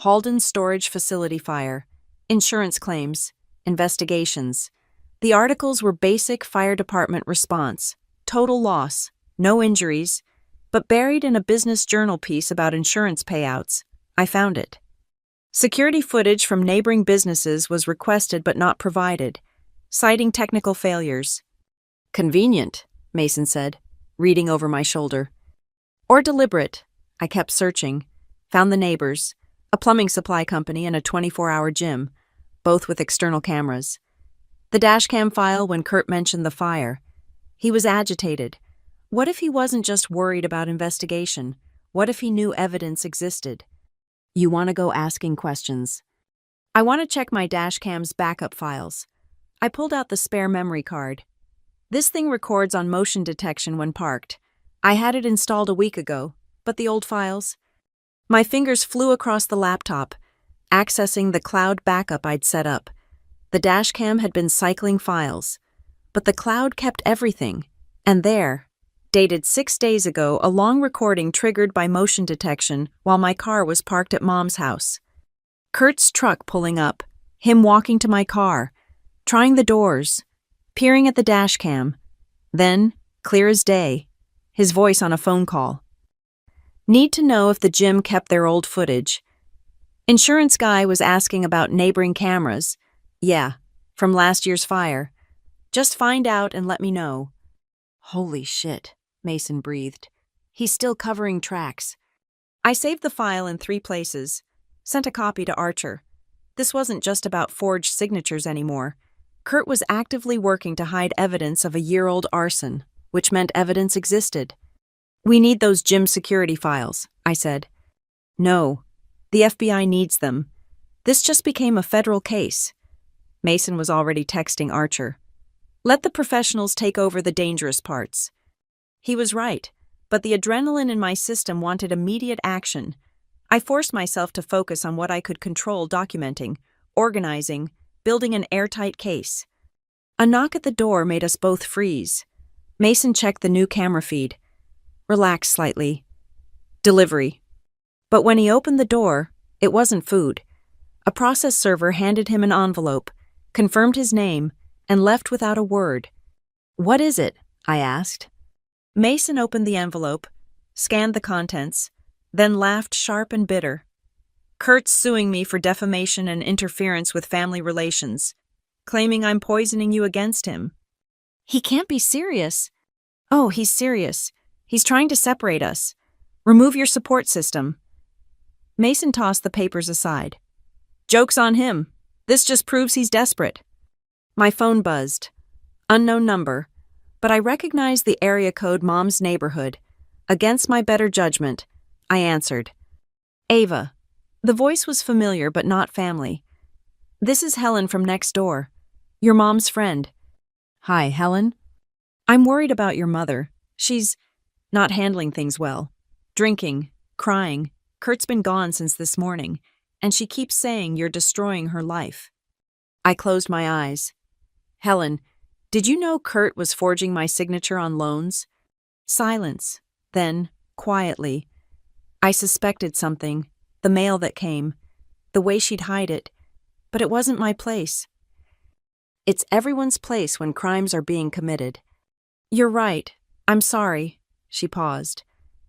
Halden's storage facility fire, insurance claims, investigations. The articles were basic fire department response, total loss, no injuries, but buried in a business journal piece about insurance payouts, I found it. Security footage from neighboring businesses was requested but not provided, citing technical failures. "Convenient," Mason said, reading over my shoulder. "Or deliberate." I kept searching, found the neighbors, a plumbing supply company and a 24-hour gym, both with external cameras. The Dashcam file when Kurt mentioned the fire. He was agitated. What if he wasn't just worried about investigation? What if he knew evidence existed? "You want to go asking questions?" "I want to check my Dashcam's backup files." I pulled out the spare memory card. "This thing records on motion detection when parked. I had it installed a week ago, but the old files?" My fingers flew across the laptop, accessing the cloud backup I'd set up. The Dashcam had been cycling files, but the cloud kept everything, and there, dated 6 days ago, a long recording triggered by motion detection while my car was parked at Mom's house. Kurt's truck pulling up, him walking to my car, trying the doors, peering at the Dashcam. Then, clear as day, his voice on a phone call. "Need to know if the gym kept their old footage. Insurance guy was asking about neighboring cameras. Yeah, from last year's fire. Just find out and let me know." "Holy shit," Mason breathed. "He's still covering tracks." I saved the file in 3 places, sent a copy to Archer. This wasn't just about forged signatures anymore. Kurt was actively working to hide evidence of a year-old arson, which meant evidence existed. "We need those gym security files," I said. "No, the FBI needs them. This just became a federal case." Mason was already texting Archer. "Let the professionals take over the dangerous parts." He was right, but the adrenaline in my system wanted immediate action. I forced myself to focus on what I could control: documenting, organizing, building an airtight case. A knock at the door made us both freeze. Mason checked the new camera feed. Relaxed slightly. Delivery. But when he opened the door, it wasn't food. A process server handed him an envelope, confirmed his name, and left without a word. "What is it?" I asked. Mason opened the envelope, scanned the contents, then laughed sharp and bitter. "Kurt's suing me for defamation and interference with family relations, claiming I'm poisoning you against him." "He can't be serious." "Oh, he's serious. He's trying to separate us. Remove your support system." Mason tossed the papers aside. "Joke's on him. This just proves he's desperate." My phone buzzed. Unknown number, but I recognized the area code Mom's neighborhood. Against my better judgment, I answered. "Ava." The voice was familiar but not family. "This is Helen from next door. Your mom's friend." "Hi, Helen. I'm worried about your mother. She's not handling things well. Drinking, crying. Kurt's been gone since this morning, and she keeps saying you're destroying her life." I closed my eyes. "Helen, did you know Kurt was forging my signature on loans?" Silence. Then, quietly, "I suspected something, the mail that came, the way she'd hide it, but it wasn't my place." "It's everyone's place when crimes are being committed." "You're right. I'm sorry." She paused.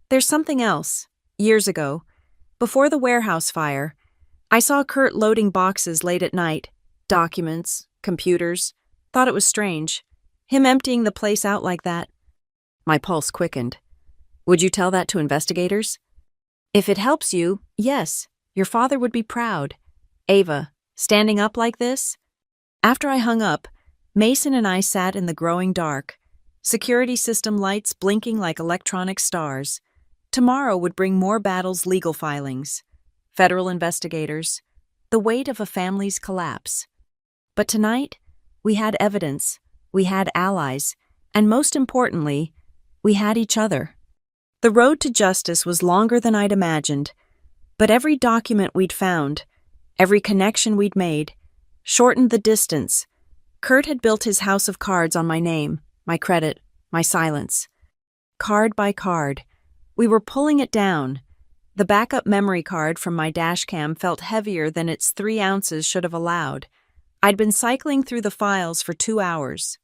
"There's something else. Years ago, before the warehouse fire, I saw Kurt loading boxes late at night, documents, computers. Thought it was strange. Him emptying the place out like that." My pulse quickened. "Would you tell that to investigators?" "If it helps you, yes. Your father would be proud." "Ava, standing up like this?" After I hung up, Mason and I sat in the growing dark, security system lights blinking like electronic stars. Tomorrow would bring more battles, legal filings. federal investigators, the weight of a family's collapse. But tonight, we had evidence, we had allies, and most importantly, we had each other. The road to justice was longer than I'd imagined, but every document we'd found, every connection we'd made, shortened the distance. Kurt had built his house of cards on my name, my credit, my silence. Card by card, we were pulling it down. The backup memory card from my Dashcam felt heavier than its 3 ounces should have allowed. I'd been cycling through the files for 2 hours.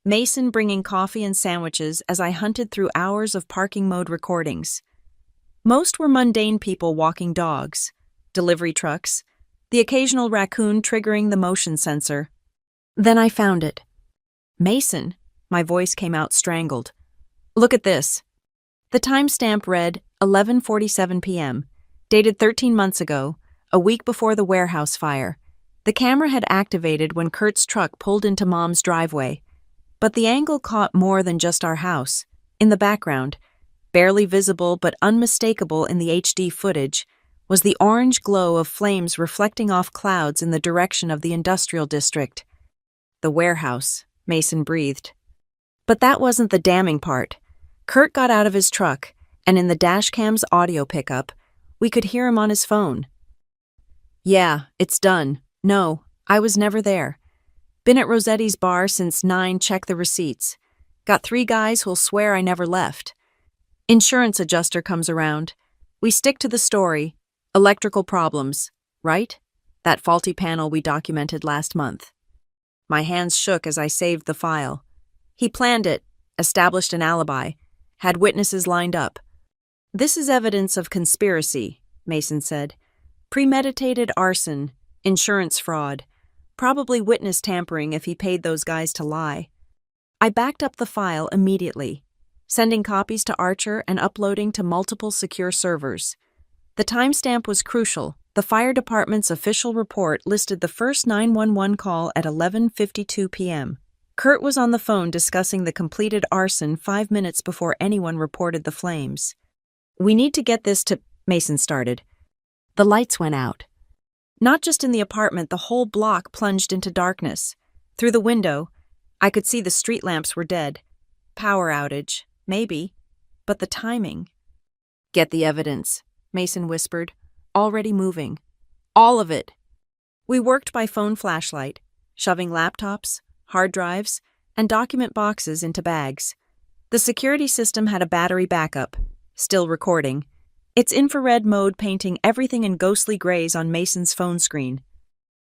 Mason bringing coffee and sandwiches as I hunted through hours of parking mode recordings. Most were mundane people walking dogs, delivery trucks, the occasional raccoon triggering the motion sensor. Then I found it. Mason, my voice came out strangled. Look at this. The timestamp read 11:47 p.m., dated 13 months ago, a week before the warehouse fire. The camera had activated when Kurt's truck pulled into Mom's driveway. But the angle caught more than just our house. In the background, barely visible but unmistakable in the HD footage, was the orange glow of flames reflecting off clouds in the direction of the industrial district. The warehouse, Mason breathed. But that wasn't the damning part. Kurt got out of his truck, and in the Dashcam's audio pickup, we could hear him on his phone. Yeah, it's done. No, I was never there. Been at Rossetti's bar since 9, check the receipts. Got 3 guys who'll swear I never left. Insurance adjuster comes around. We stick to the story. Electrical problems, right? That faulty panel we documented last month. My hands shook as I saved the file. He planned it, established an alibi, had witnesses lined up. This is evidence of conspiracy, Mason said. Premeditated arson, insurance fraud. Probably witness tampering if he paid those guys to lie. I backed up the file immediately, sending copies to Archer and uploading to multiple secure servers. The timestamp was crucial. The fire department's official report listed the first 911 call at 11:52 p.m. Kurt was on the phone discussing the completed arson 5 minutes before anyone reported the flames. We need to get this to... Mason started. The lights went out. Not just in the apartment, the whole block plunged into darkness. Through the window, I could see the street lamps were dead. Power outage, maybe, but the timing. Get the evidence, Mason whispered, already moving. All of it. We worked by phone flashlight, shoving laptops, hard drives, and document boxes into bags. The security system had a battery backup, still recording, its infrared mode painting everything in ghostly grays on Mason's phone screen.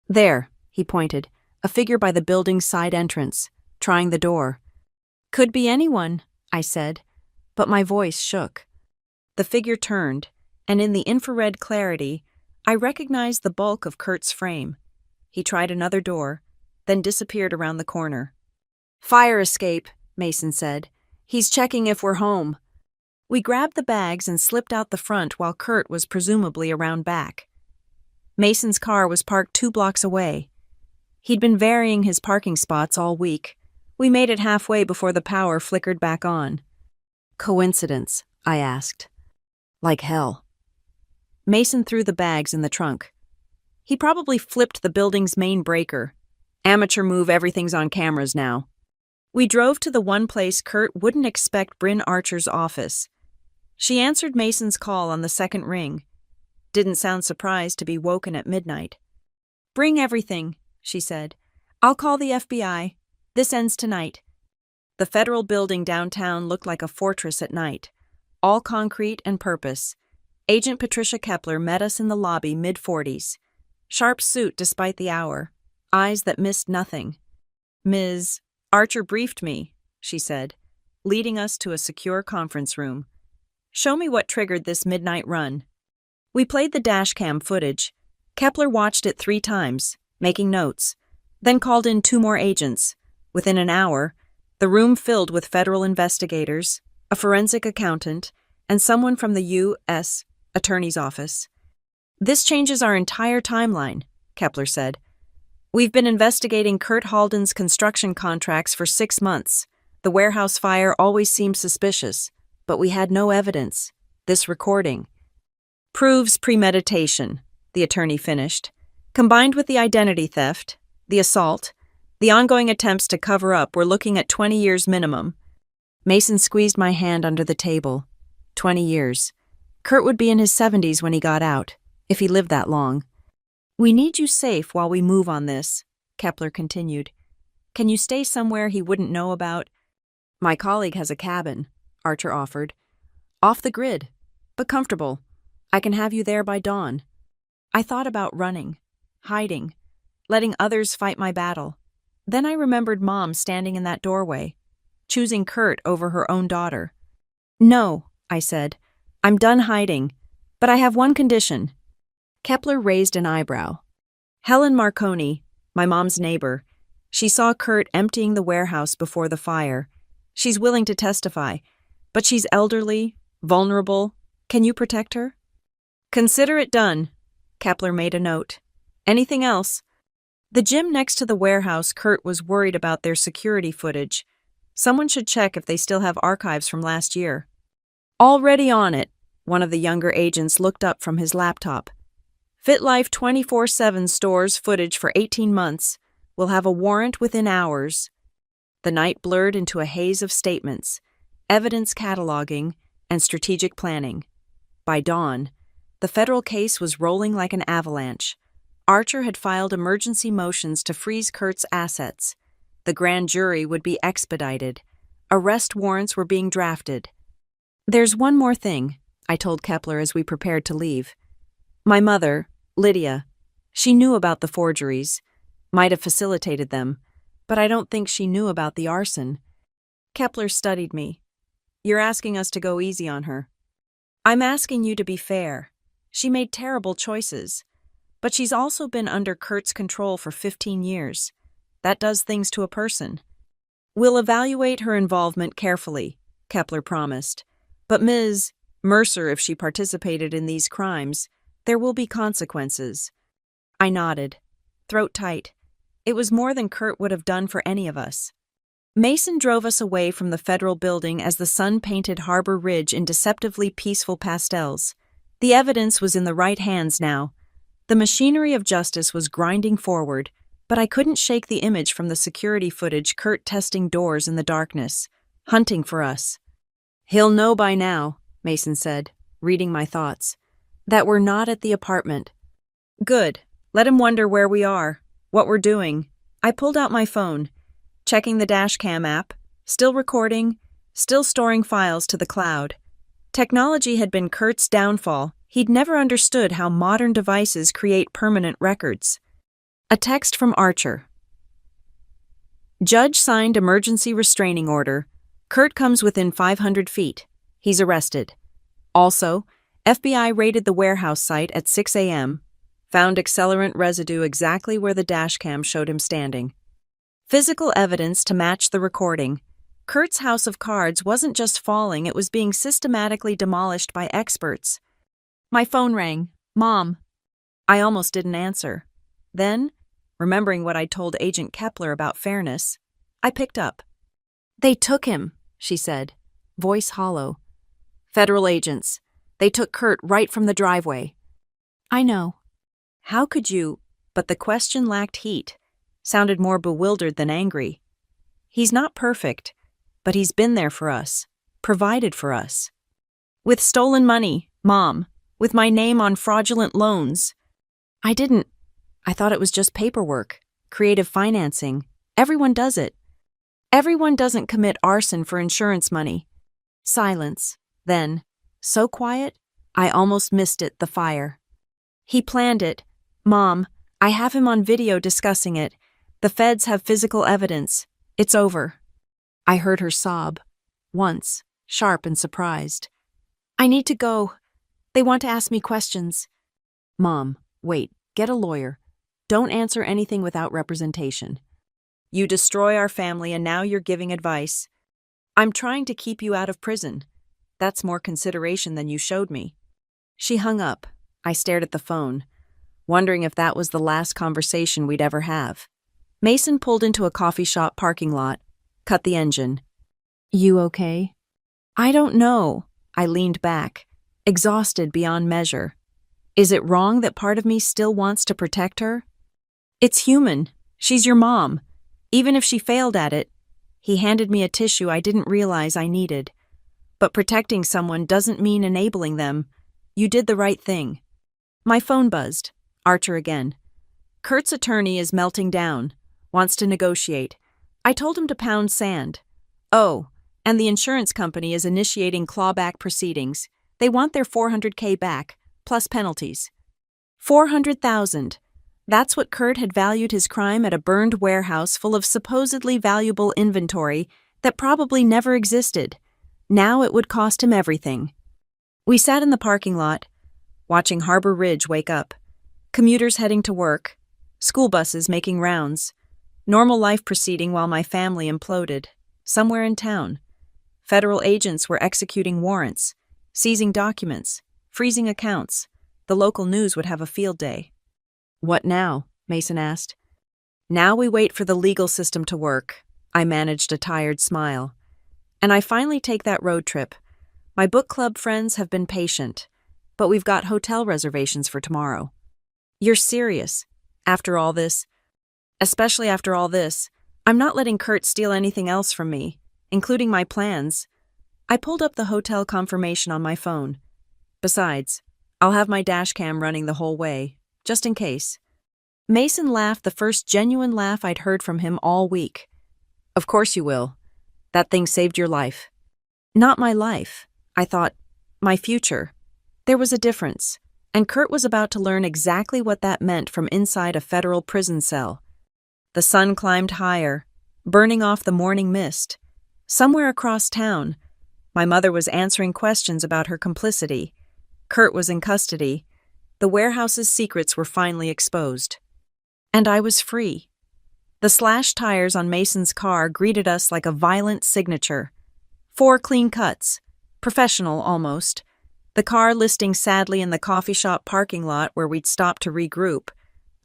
There, he pointed, a figure by the building's side entrance, trying the door. Could be anyone, I said, but my voice shook. The figure turned, and in the infrared clarity, I recognized the bulk of Kurt's frame. He tried another door, then disappeared around the corner. Fire escape, Mason said. He's checking if we're home. We grabbed the bags and slipped out the front while Kurt was presumably around back. Mason's car was parked 2 blocks away. He'd been varying his parking spots all week. We made it halfway before the power flickered back on. Coincidence, I asked. Like hell. Mason threw the bags in the trunk. He probably flipped the building's main breaker. Amateur move, everything's on cameras now. We drove to the one place Kurt wouldn't expect Bryn Archer's office. She answered Mason's call on the second ring. Didn't sound surprised to be woken at midnight. Bring everything, she said. I'll call the FBI. This ends tonight. The federal building downtown looked like a fortress at night, all concrete and purpose. Agent Patricia Kepler met us in the lobby, mid-40s. Sharp suit despite the hour, eyes that missed nothing. Ms. Archer briefed me, she said, leading us to a secure conference room. Show me what triggered this midnight run. We played the Dashcam footage. Kepler watched it 3 times, making notes, then called in 2 more agents. Within an hour, the room filled with federal investigators, a forensic accountant, and someone from the U.S. Attorney's Office. This changes our entire timeline, Kepler said. We've been investigating Kurt Halden's construction contracts for 6 months. The warehouse fire always seemed suspicious, but we had no evidence. This recording proves premeditation, the attorney finished. Combined with the identity theft, the assault, the ongoing attempts to cover up, we're looking at 20 years minimum. Mason squeezed my hand under the table. 20 years. Kurt would be in his 70s when he got out, if he lived that long. We need you safe while we move on this, Kepler continued. Can you stay somewhere he wouldn't know about? My colleague has a cabin, Archer offered. Off the grid, but comfortable. I can have you there by dawn. I thought about running, hiding, letting others fight my battle. Then I remembered Mom standing in that doorway, choosing Kurt over her own daughter. No, I said. I'm done hiding, but I have one condition. Kepler raised an eyebrow. Helen Marconi, my mom's neighbor, she saw Kurt emptying the warehouse before the fire. She's willing to testify, but she's elderly, vulnerable. Can you protect her? Consider it done. Kepler made a note. Anything else? The gym next to the warehouse, Kurt was worried about their security footage. Someone should check if they still have archives from last year. Already on it, one of the younger agents looked up from his laptop. FitLife 24/7 stores footage for 18 months. We'll have a warrant within hours. The night blurred into a haze of statements, evidence cataloging, and strategic planning. By dawn, the federal case was rolling like an avalanche. Archer had filed emergency motions to freeze Kurt's assets. The grand jury would be expedited. Arrest warrants were being drafted. There's one more thing, I told Kepler as we prepared to leave. My mother, Lydia, she knew about the forgeries, might have facilitated them, but I don't think she knew about the arson. Kepler studied me. You're asking us to go easy on her. I'm asking you to be fair. She made terrible choices, but she's also been under Kurt's control for 15 years. That does things to a person. We'll evaluate her involvement carefully, Kepler promised. But Ms. Mercer, if she participated in these crimes, there will be consequences. I nodded, throat tight. It was more than Kurt would have done for any of us. Mason drove us away from the federal building as the sun painted Harbor Ridge in deceptively peaceful pastels. The evidence was in the right hands now. The machinery of justice was grinding forward, but I couldn't shake the image from the security footage, Kurt testing doors in the darkness, hunting for us. He'll know by now, Mason said, reading my thoughts, that we're not at the apartment. Good. Let him wonder where we are, what we're doing. I pulled out my phone, checking the Dashcam app, still recording, still storing files to the cloud. Technology had been Kurt's downfall. He'd never understood how modern devices create permanent records. A text from Archer. Judge signed emergency restraining order. Kurt comes within 500 feet. He's arrested. Also, FBI raided the warehouse site at 6 a.m., found accelerant residue exactly where the dashcam showed him standing. Physical evidence to match the recording. Kurt's house of cards wasn't just falling, it was being systematically demolished by experts. My phone rang. Mom. I almost didn't answer. Then, remembering what I'd told Agent Kepler about fairness, I picked up. They took him, she said, voice hollow. Federal agents. They took Kurt right from the driveway. I know. How could you? But the question lacked heat, sounded more bewildered than angry. He's not perfect, but he's been there for us, provided for us. With stolen money, Mom, with my name on fraudulent loans. I thought it was just paperwork, creative financing. Everyone does it. Everyone doesn't commit arson for insurance money. Silence. Then, so quiet, I almost missed it, the fire. He planned it. Mom, I have him on video discussing it. The feds have physical evidence. It's over. I heard her sob. Once, sharp and surprised. I need to go. They want to ask me questions. Mom, wait, get a lawyer. Don't answer anything without representation. You destroy our family and now you're giving advice. I'm trying to keep you out of prison. That's more consideration than you showed me. She hung up. I stared at the phone, wondering if that was the last conversation we'd ever have. Mason pulled into a coffee shop parking lot, cut the engine. You okay? I don't know. I leaned back, exhausted beyond measure. Is it wrong that part of me still wants to protect her? It's human. She's your mom. Even if she failed at it, he handed me a tissue I didn't realize I needed. But protecting someone doesn't mean enabling them. You did the right thing. My phone buzzed. Archer again. Kurt's attorney is melting down. Wants to negotiate. I told him to pound sand. Oh, and the insurance company is initiating clawback proceedings. They want their $400K back, plus penalties. $400,000. That's what Kurt had valued his crime at a burned warehouse full of supposedly valuable inventory that probably never existed. Now it would cost him everything. We sat in the parking lot, watching Harbor Ridge wake up. Commuters heading to work, school buses making rounds. Normal life proceeding while my family imploded, somewhere in town. Federal agents were executing warrants, seizing documents, freezing accounts. The local news would have a field day. What now? Mason asked. Now we wait for the legal system to work. I managed a tired smile. And I finally take that road trip. My book club friends have been patient, but we've got hotel reservations for tomorrow. You're serious? After all this? Especially after all this, I'm not letting Kurt steal anything else from me, including my plans. I pulled up the hotel confirmation on my phone. Besides, I'll have my Dashcam running the whole way, just in case. Mason laughed, the first genuine laugh I'd heard from him all week. Of course you will. That thing saved your life. Not my life. I thought, my future. There was a difference, and Kurt was about to learn exactly what that meant from inside a federal prison cell. The sun climbed higher, burning off the morning mist. Somewhere across town, my mother was answering questions about her complicity. Kurt was in custody. The warehouse's secrets were finally exposed. And I was free. The slashed tires on Mason's car greeted us like a violent signature. 4 clean cuts. Professional, almost. The car listing sadly in the coffee shop parking lot where we'd stopped to regroup.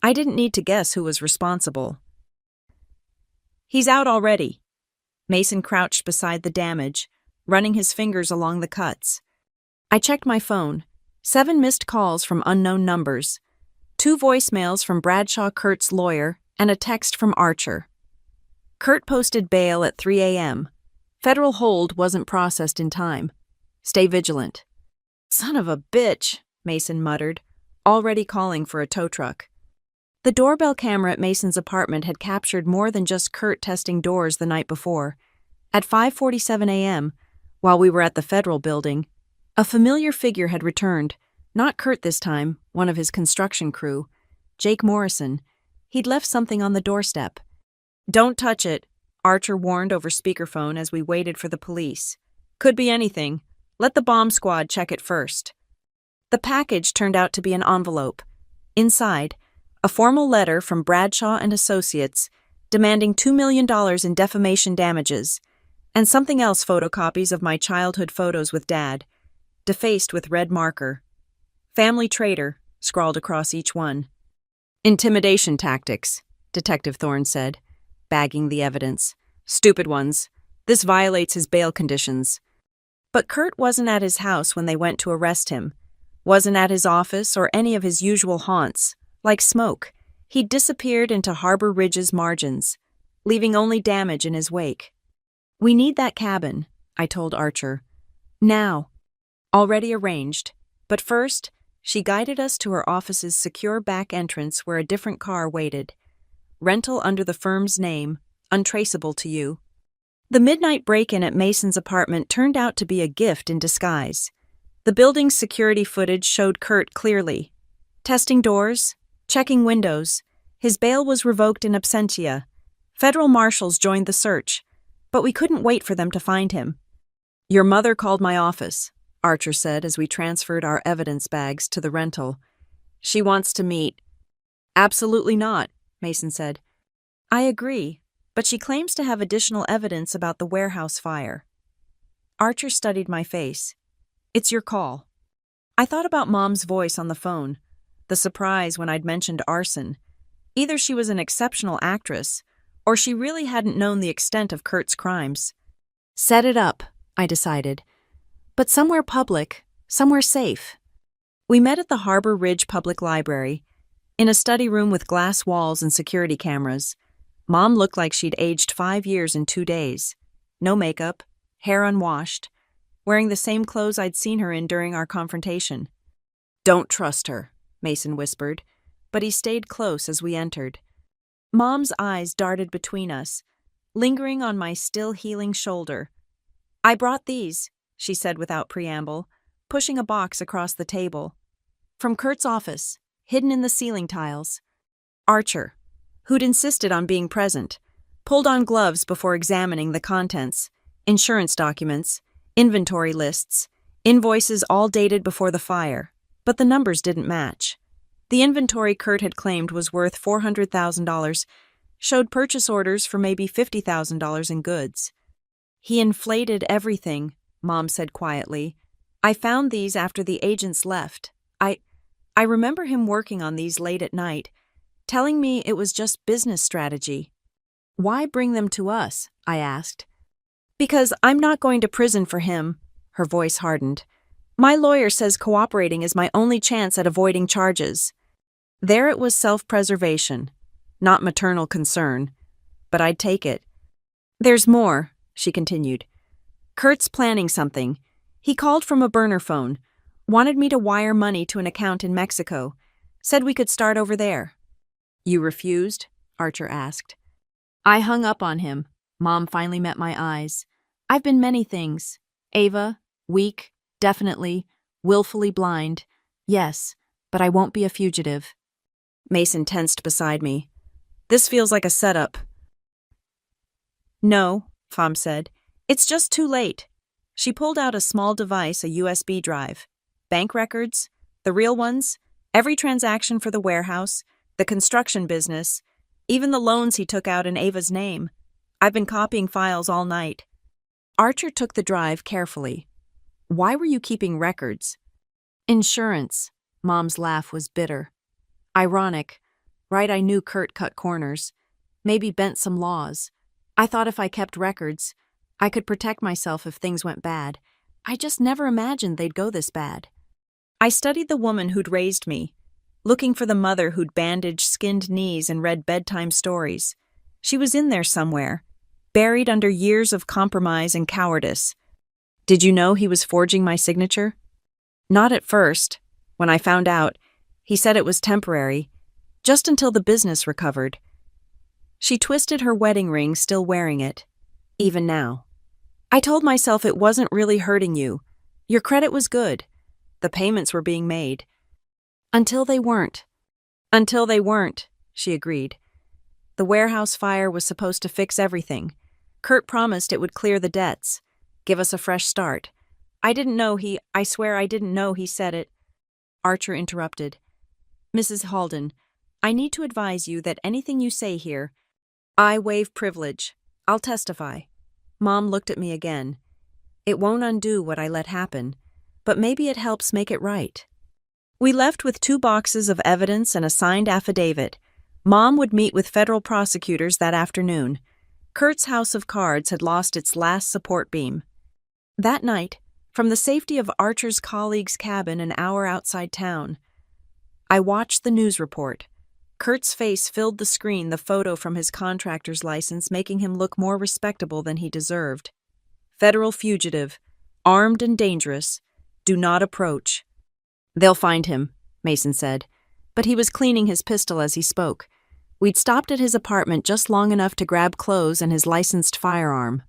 I didn't need to guess who was responsible. He's out already. Mason crouched beside the damage, running his fingers along the cuts. I checked my phone. 7 missed calls from unknown numbers. 2 voicemails from Bradshaw Kurt's lawyer and a text from Archer. Kurt posted bail at 3 a.m. Federal hold wasn't processed in time. Stay vigilant. Son of a bitch, Mason muttered, already calling for a tow truck. The doorbell camera at Mason's apartment had captured more than just Kurt testing doors the night before. At 5:47 a.m., while we were at the federal building, a familiar figure had returned. Not Kurt this time, one of his construction crew. Jake Morrison. He'd left something on the doorstep. Don't touch it, Archer warned over speakerphone as we waited for the police. Could be anything. Let the bomb squad check it first. The package turned out to be an envelope. Inside, a formal letter from Bradshaw and Associates demanding $2 million in defamation damages, and something else, photocopies of my childhood photos with Dad, defaced with red marker. Family traitor, scrawled across each one. Intimidation tactics, Detective Thorne said, bagging the evidence. Stupid ones. This violates his bail conditions. But Kurt wasn't at his house when they went to arrest him. Wasn't at his office or any of his usual haunts. Like smoke, he'd disappeared into Harbor Ridge's margins, leaving only damage in his wake. We need that cabin, I told Archer. Now. Already arranged. But first, she guided us to her office's secure back entrance where a different car waited. Rental under the firm's name, untraceable to you. The midnight break-in at Mason's apartment turned out to be a gift in disguise. The building's security footage showed Kurt clearly. Testing doors, checking windows. His bail was revoked in absentia. Federal marshals joined the search, but we couldn't wait for them to find him. Your mother called my office, Archer said as we transferred our evidence bags to the rental. She wants to meet. Absolutely not, Mason said. I agree, but she claims to have additional evidence about the warehouse fire. Archer studied my face. It's your call. I thought about Mom's voice on the phone, the surprise when I'd mentioned arson. Either she was an exceptional actress, or she really hadn't known the extent of Kurt's crimes. Set it up, I decided. But somewhere public, somewhere safe. We met at the Harbor Ridge Public Library, in a study room with glass walls and security cameras. Mom looked like she'd aged 5 years in 2 days. No makeup, hair unwashed, wearing the same clothes I'd seen her in during our confrontation. "Don't trust her," Mason whispered, but he stayed close as we entered. Mom's eyes darted between us, lingering on my still healing shoulder. "I brought these," she said without preamble, pushing a box across the table. "From Kurt's office, hidden in the ceiling tiles." Archer, who'd insisted on being present, pulled on gloves before examining the contents: insurance documents, inventory lists, invoices all dated before the fire, but the numbers didn't match. The inventory Kurt had claimed was worth $400,000, showed purchase orders for maybe $50,000 in goods. "He inflated everything," Mom said quietly. "I found these after the agents left. I remember him working on these late at night, telling me it was just business strategy." "Why bring them to us?" I asked. "Because I'm not going to prison for him," her voice hardened. "My lawyer says cooperating is my only chance at avoiding charges." There it was self-preservation, not maternal concern, but I'd take it. "There's more," she continued. "Kurt's planning something. He called from a burner phone, wanted me to wire money to an account in Mexico, said we could start over there." "You refused?" Archer asked. I hung up on him. Mom finally met my eyes. "I've been many things. Ava, weak, definitely, willfully blind. Yes, but I won't be a fugitive." Mason tensed beside me. "This feels like a setup." "No," Fom said. "It's just too late." She pulled out a small device, a USB drive. "Bank records, the real ones, every transaction for the warehouse, the construction business, even the loans he took out in Ava's name. I've been copying files all night." Archer took the drive carefully. "Why were you keeping records?" "Insurance." Mom's laugh was bitter. "Ironic, right? I knew Kurt cut corners, maybe bent some laws. I thought if I kept records, I could protect myself if things went bad. I just never imagined they'd go this bad." I studied the woman who'd raised me, looking for the mother who'd bandaged skinned knees and read bedtime stories. She was in there somewhere, buried under years of compromise and cowardice. "Did you know he was forging my signature?" "Not at first. When I found out, he said it was temporary, just until the business recovered." She twisted her wedding ring, still wearing it. "Even now." "I told myself it wasn't really hurting you. Your credit was good. The payments were being made." "Until they weren't." "Until they weren't," she agreed. "The warehouse fire was supposed to fix everything. Kurt promised it would clear the debts, give us a fresh start. I swear I didn't know he said it." Archer interrupted. "Mrs. Halden, I need to advise you that anything you say here—" "I waive privilege. I'll testify." Mom looked at me again. "It won't undo what I let happen, but maybe it helps make it right." We left with 2 boxes of evidence and a signed affidavit. Mom would meet with federal prosecutors that afternoon. Kurt's house of cards had lost its last support beam. That night, from the safety of Archer's colleague's cabin an hour outside town, I watched the news report. Kurt's face filled the screen, the photo from his contractor's license making him look more respectable than he deserved. "Federal fugitive, armed and dangerous. Do not approach." "They'll find him," Mason said, but he was cleaning his pistol as he spoke. We'd stopped at his apartment just long enough to grab clothes and his licensed firearm.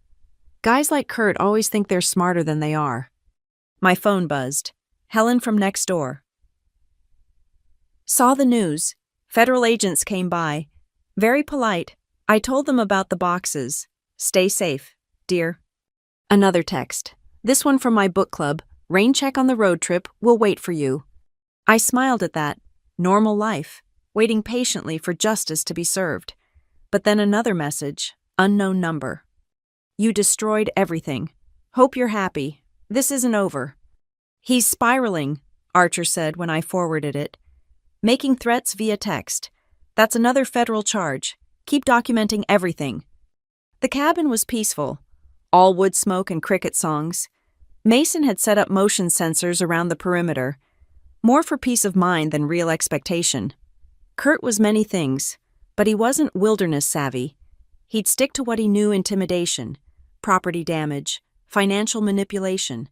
Guys like Kurt always think they're smarter than they are. My phone buzzed. Helen from next door. "Saw the news. Federal agents came by. Very polite. I told them about the boxes. Stay safe, dear." Another text. "This one from my book club. Rain check on the road trip. We'll wait for you." I smiled at that. Normal life, waiting patiently for justice to be served. But then another message, unknown number. "You destroyed everything. Hope you're happy. This isn't over." "He's spiraling," Archer said when I forwarded it. "Making threats via text. That's another federal charge. Keep documenting everything." The cabin was peaceful. All wood smoke and cricket songs. Mason had set up motion sensors around the perimeter. more for peace of mind than real expectation. Kurt was many things, but he wasn't wilderness savvy. He'd stick to what he knew: intimidation, property damage, financial manipulation.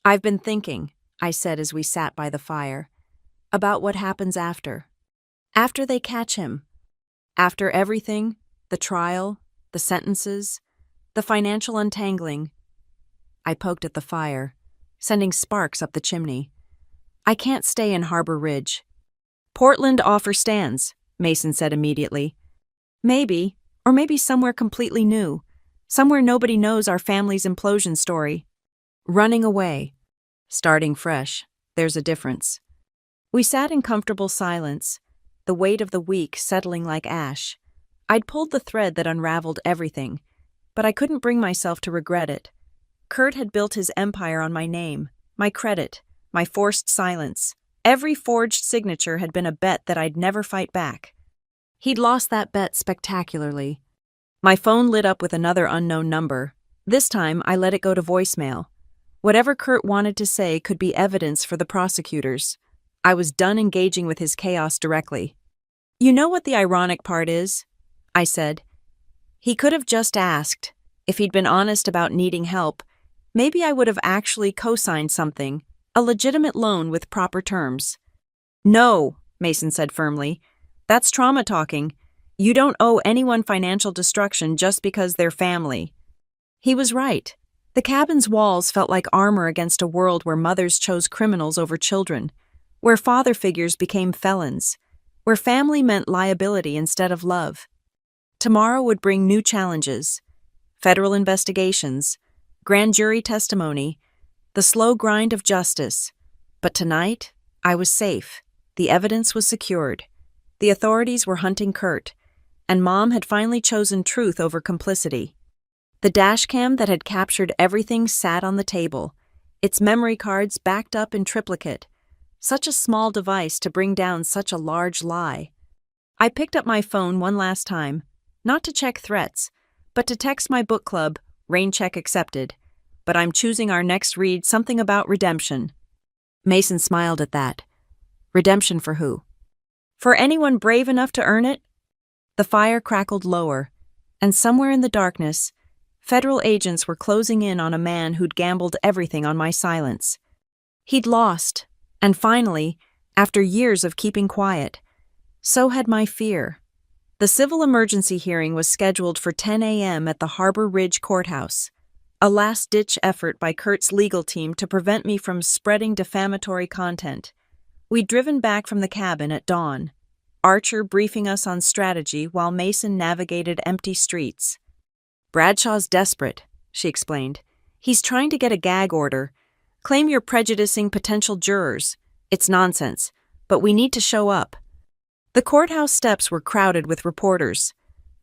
"I've been thinking," I said as we sat by the fire, "about what happens after. After they catch him. After everything, the trial, the sentences, the financial untangling." I poked at the fire, sending sparks up the chimney. "I can't stay in Harbor Ridge." "Portland offer stands," Mason said immediately. "Maybe, or maybe somewhere completely new. Somewhere nobody knows our family's implosion story. Running away. Starting fresh. There's a difference." We sat in comfortable silence, the weight of the week settling like ash. I'd pulled the thread that unraveled everything, but I couldn't bring myself to regret it. Kurt had built his empire on my name, my credit, my forced silence. Every forged signature had been a bet that I'd never fight back. He'd lost that bet spectacularly. My phone lit up with another unknown number. This time, I let it go to voicemail. Whatever Kurt wanted to say could be evidence for the prosecutors. I was done engaging with his chaos directly. "You know what the ironic part is?" I said. "He could have just asked. If he'd been honest about needing help, maybe I would have actually co-signed something, a legitimate loan with proper terms." "No," Mason said firmly. "That's trauma talking. You don't owe anyone financial destruction just because they're family." He was right. The cabin's walls felt like armor against a world where mothers chose criminals over children, where father figures became felons, where family meant liability instead of love. Tomorrow would bring new challenges: federal investigations, grand jury testimony, the slow grind of justice. But tonight, I was safe. The evidence was secured. The authorities were hunting Kurt, and Mom had finally chosen truth over complicity. The dashcam that had captured everything sat on the table, its memory cards backed up in triplicate. Such a small device to bring down such a large lie. I picked up my phone one last time, not to check threats, but to text my book club, rain check accepted. But I'm choosing our next read something about redemption. Mason smiled at that. Redemption for who? For anyone brave enough to earn it? The fire crackled lower, and somewhere in the darkness, federal agents were closing in on a man who'd gambled everything on my silence. He'd lost, and finally, after years of keeping quiet, so had my fear. The civil emergency hearing was scheduled for 10 a.m. at the Harbor Ridge Courthouse, a last-ditch effort by Kurt's legal team to prevent me from spreading defamatory content. We'd driven back from the cabin at dawn, Archer briefing us on strategy while Mason navigated empty streets. "Bradshaw's desperate," she explained. "He's trying to get a gag order. Claim you're prejudicing potential jurors. It's nonsense, but we need to show up." The courthouse steps were crowded with reporters.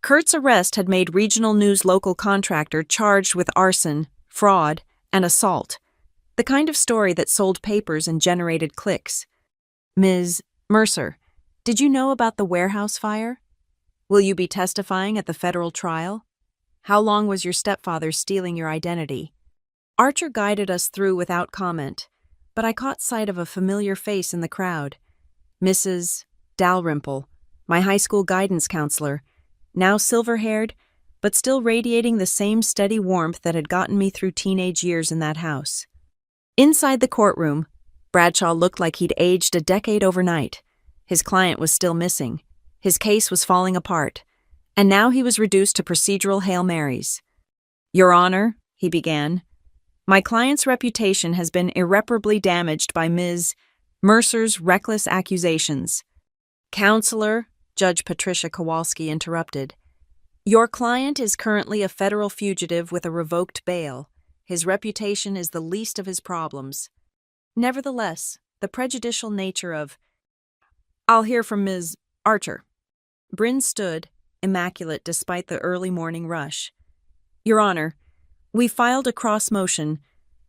Kurt's arrest had made regional news local contractor charged with arson, fraud, and assault, the kind of story that sold papers and generated clicks. "Ms. Mercer, did you know about the warehouse fire? Will you be testifying at the federal trial? How long was your stepfather stealing your identity?" Archer guided us through without comment, but I caught sight of a familiar face in the crowd. Mrs. Dalrymple, my high school guidance counselor, now silver-haired, but still radiating the same steady warmth that had gotten me through teenage years in that house. Inside the courtroom, Bradshaw looked like he'd aged a decade overnight. His client was still missing. His case was falling apart, and now he was reduced to procedural Hail Marys. "Your Honor," he began, "my client's reputation has been irreparably damaged by Ms. Mercer's reckless accusations." "Counselor," Judge Patricia Kowalski interrupted, "your client is currently a federal fugitive with a revoked bail. His reputation is the least of his problems. Nevertheless, the prejudicial nature of—" "I'll hear from Ms. Archer." Bryn stood, immaculate despite the early morning rush. "Your Honor, we filed a cross motion.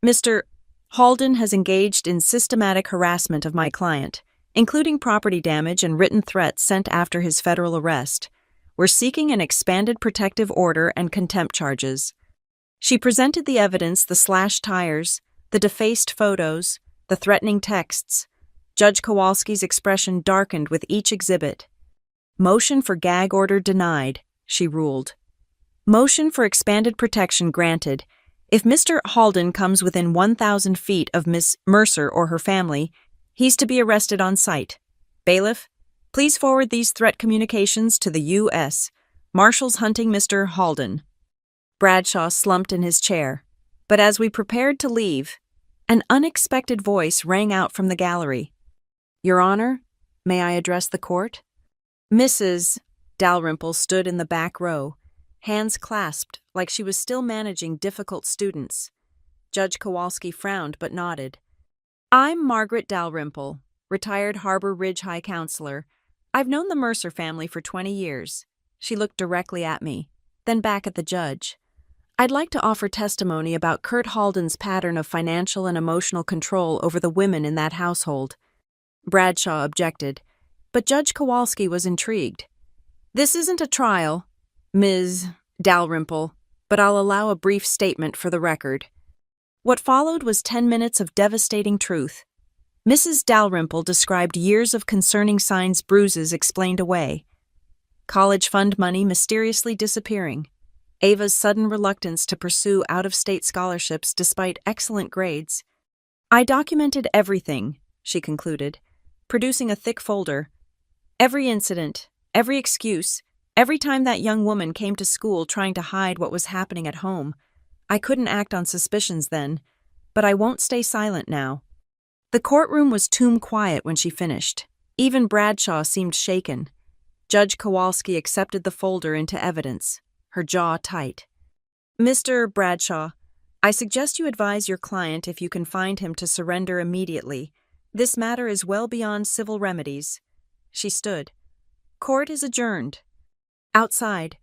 Mr. Halden has engaged in systematic harassment of my client, including property damage and written threats sent after his federal arrest. We're seeking an expanded protective order and contempt charges." She presented the evidence: the slashed tires, the defaced photos, the threatening texts. Judge Kowalski's expression darkened with each exhibit. Motion for gag order denied, she ruled. Motion for expanded protection granted. If Mr. Halden comes within 1,000 feet of Miss Mercer or her family, he's to be arrested on sight. Bailiff, please forward these threat communications to the U.S. Marshals hunting Mr. Halden. Bradshaw slumped in his chair, but as we prepared to leave, an unexpected voice rang out from the gallery. Your Honor, may I address the court? Mrs. Dalrymple stood in the back row, hands clasped like she was still managing difficult students. Judge Kowalski frowned but nodded. I'm Margaret Dalrymple, retired Harbor Ridge High Counselor. I've known the Mercer family for 20 years. She looked directly at me, then back at the judge. I'd like to offer testimony about Kurt Halden's pattern of financial and emotional control over the women in that household. Bradshaw objected, but Judge Kowalski was intrigued. This isn't a trial, Ms. Dalrymple, but I'll allow a brief statement for the record. What followed was 10 minutes of devastating truth. Mrs. Dalrymple described years of concerning signs, bruises explained away. College fund money mysteriously disappearing. Ava's sudden reluctance to pursue out-of-state scholarships despite excellent grades. I documented everything, she concluded, producing a thick folder. Every incident, every excuse, every time that young woman came to school trying to hide what was happening at home. I couldn't act on suspicions then, but I won't stay silent now. The courtroom was tomb quiet when she finished. Even Bradshaw seemed shaken. Judge Kowalski accepted the folder into evidence, her jaw tight. Mr. Bradshaw, I suggest you advise your client if you can find him to surrender immediately. This matter is well beyond civil remedies. She stood. Court is adjourned. Outside,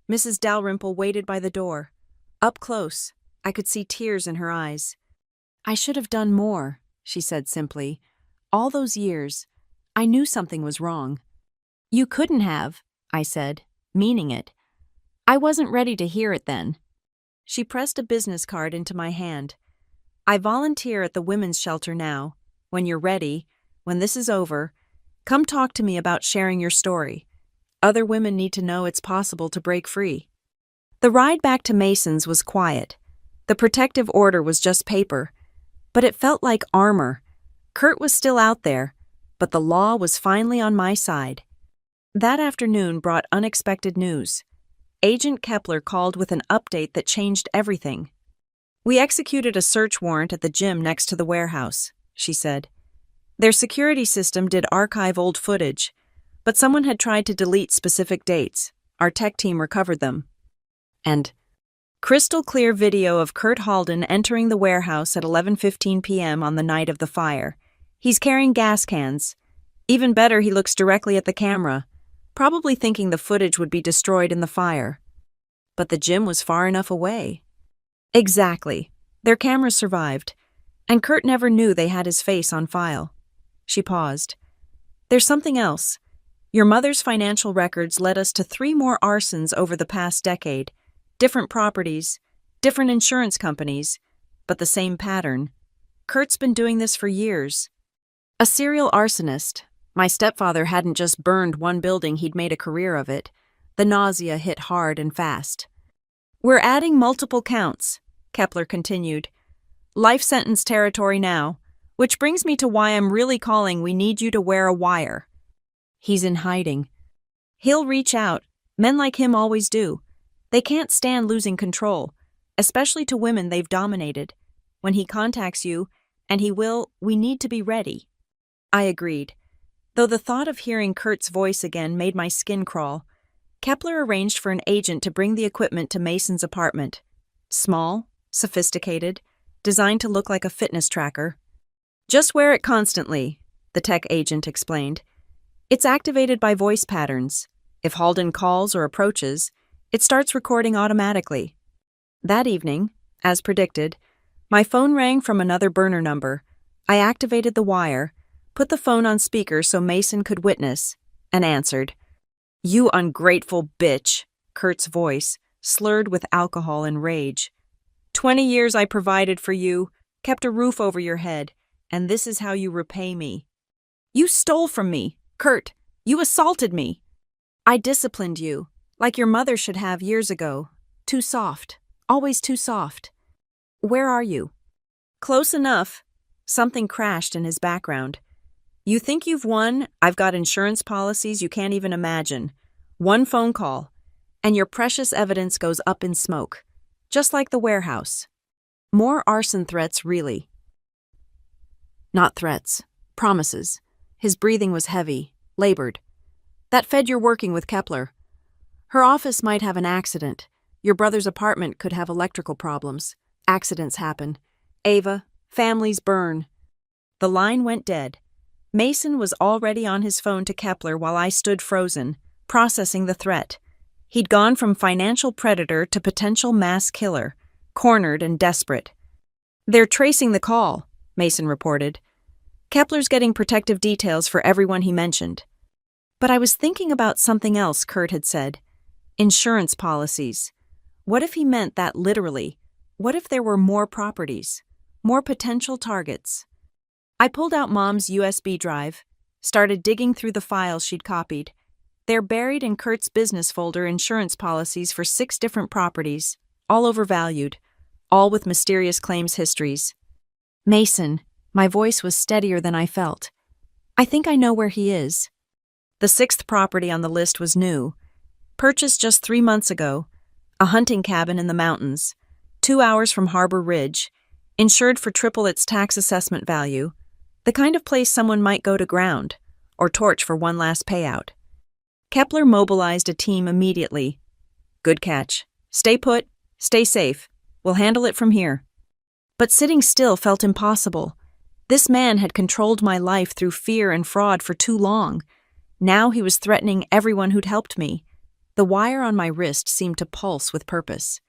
Mrs. Dalrymple waited by the door. Up close, I could see tears in her eyes. I should have done more, she said simply. All those years, I knew something was wrong. You couldn't have, I said, meaning it. I wasn't ready to hear it then. She pressed a business card into my hand. I volunteer at the women's shelter now. When you're ready, when this is over, come talk to me about sharing your story. Other women need to know it's possible to break free. The ride back to Mason's was quiet. The protective order was just paper, but it felt like armor. Kurt was still out there, but the law was finally on my side. That afternoon brought unexpected news. Agent Kepler called with an update that changed everything. We executed a search warrant at the gym next to the warehouse, she said. Their security system did archive old footage, but someone had tried to delete specific dates. Our tech team recovered them. And crystal clear video of Kurt Halden entering the warehouse at 11:15 p.m. on the night of the fire. He's carrying gas cans. Even better, he looks directly at the camera, probably thinking the footage would be destroyed in the fire. But the gym was far enough away. Exactly. Their cameras survived, and Kurt never knew they had his face on file. She paused. There's something else. Your mother's financial records led us to 3 more arsons over the past decade. Different properties, different insurance companies, but the same pattern. Kurt's been doing this for years. A serial arsonist. My stepfather hadn't just burned one building, he'd made a career of it. The nausea hit hard and fast. We're adding multiple counts, Kepler continued. Life sentence territory now, which brings me to why I'm really calling. We need you to wear a wire. He's in hiding. He'll reach out. Men like him always do. They can't stand losing control, especially to women they've dominated. When he contacts you, and he will, we need to be ready. I agreed, though the thought of hearing Kurt's voice again made my skin crawl. Kepler arranged for an agent to bring the equipment to Mason's apartment. Small, sophisticated, designed to look like a fitness tracker. Just wear it constantly, the tech agent explained. It's activated by voice patterns. If Halden calls or approaches, it starts recording automatically. That evening, as predicted, my phone rang from another burner number. I activated the wire, put the phone on speaker so Mason could witness, and answered. You ungrateful bitch, Kurt's voice, slurred with alcohol and rage. 20 years I provided for you, kept a roof over your head, and this is how you repay me. You stole from me. Kurt, you assaulted me. I disciplined you, like your mother should have years ago. Too soft. Always too soft. Where are you? Close enough. Something crashed in his background. You think you've won? I've got insurance policies you can't even imagine. One phone call, and your precious evidence goes up in smoke. Just like the warehouse. More arson threats, really. Not threats. Promises. His breathing was heavy, labored. That Fed you're working with Kepler. Her office might have an accident. Your brother's apartment could have electrical problems. Accidents happen. Ava, families burn. The line went dead. Mason was already on his phone to Kepler while I stood frozen, processing the threat. He'd gone from financial predator to potential mass killer, cornered and desperate. They're tracing the call, Mason reported. Kepler's getting protective details for everyone he mentioned. But I was thinking about something else Kurt had said. Insurance policies. What if he meant that literally? What if there were more properties? More potential targets? I pulled out Mom's USB drive, started digging through the files she'd copied. They're buried in Kurt's business folder insurance policies for 6 different properties, all overvalued, all with mysterious claims histories. Mason, my voice was steadier than I felt. I think I know where he is. The 6th property on the list was new. Purchased just 3 months ago. A hunting cabin in the mountains, 2 hours from Harbor Ridge, insured for triple its tax assessment value. The kind of place someone might go to ground, or torch for one last payout. Kepler mobilized a team immediately. Good catch. Stay put, stay safe. We'll handle it from here. But sitting still felt impossible. This man had controlled my life through fear and fraud for too long. Now he was threatening everyone who'd helped me. The wire on my wrist seemed to pulse with purpose.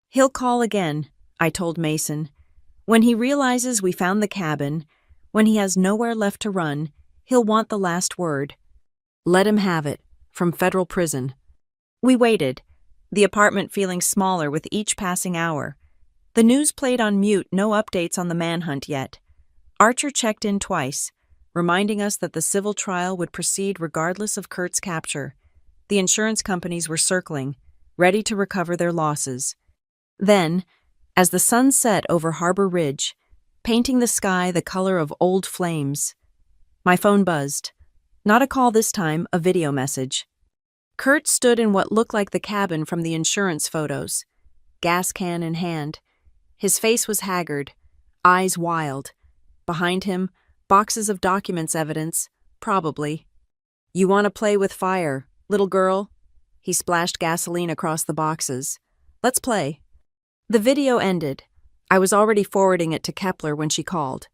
He'll call again, I told Mason. When he realizes we found the cabin, when he has nowhere left to run, he'll want the last word. Let him have it, from federal prison. We waited, the apartment feeling smaller with each passing hour. The news played on mute, no updates on the manhunt yet. Archer checked in twice, reminding us that the civil trial would proceed regardless of Kurt's capture. The insurance companies were circling, ready to recover their losses. Then, as the sun set over Harbor Ridge, painting the sky the color of old flames, my phone buzzed. Not a call this time, a video message. Kurt stood in what looked like the cabin from the insurance photos, gas can in hand. His face was haggard, eyes wild. Behind him, boxes of documents evidence, probably. You want to play with fire, little girl? He splashed gasoline across the boxes. Let's play. The video ended. I was already forwarding it to Kepler when she called.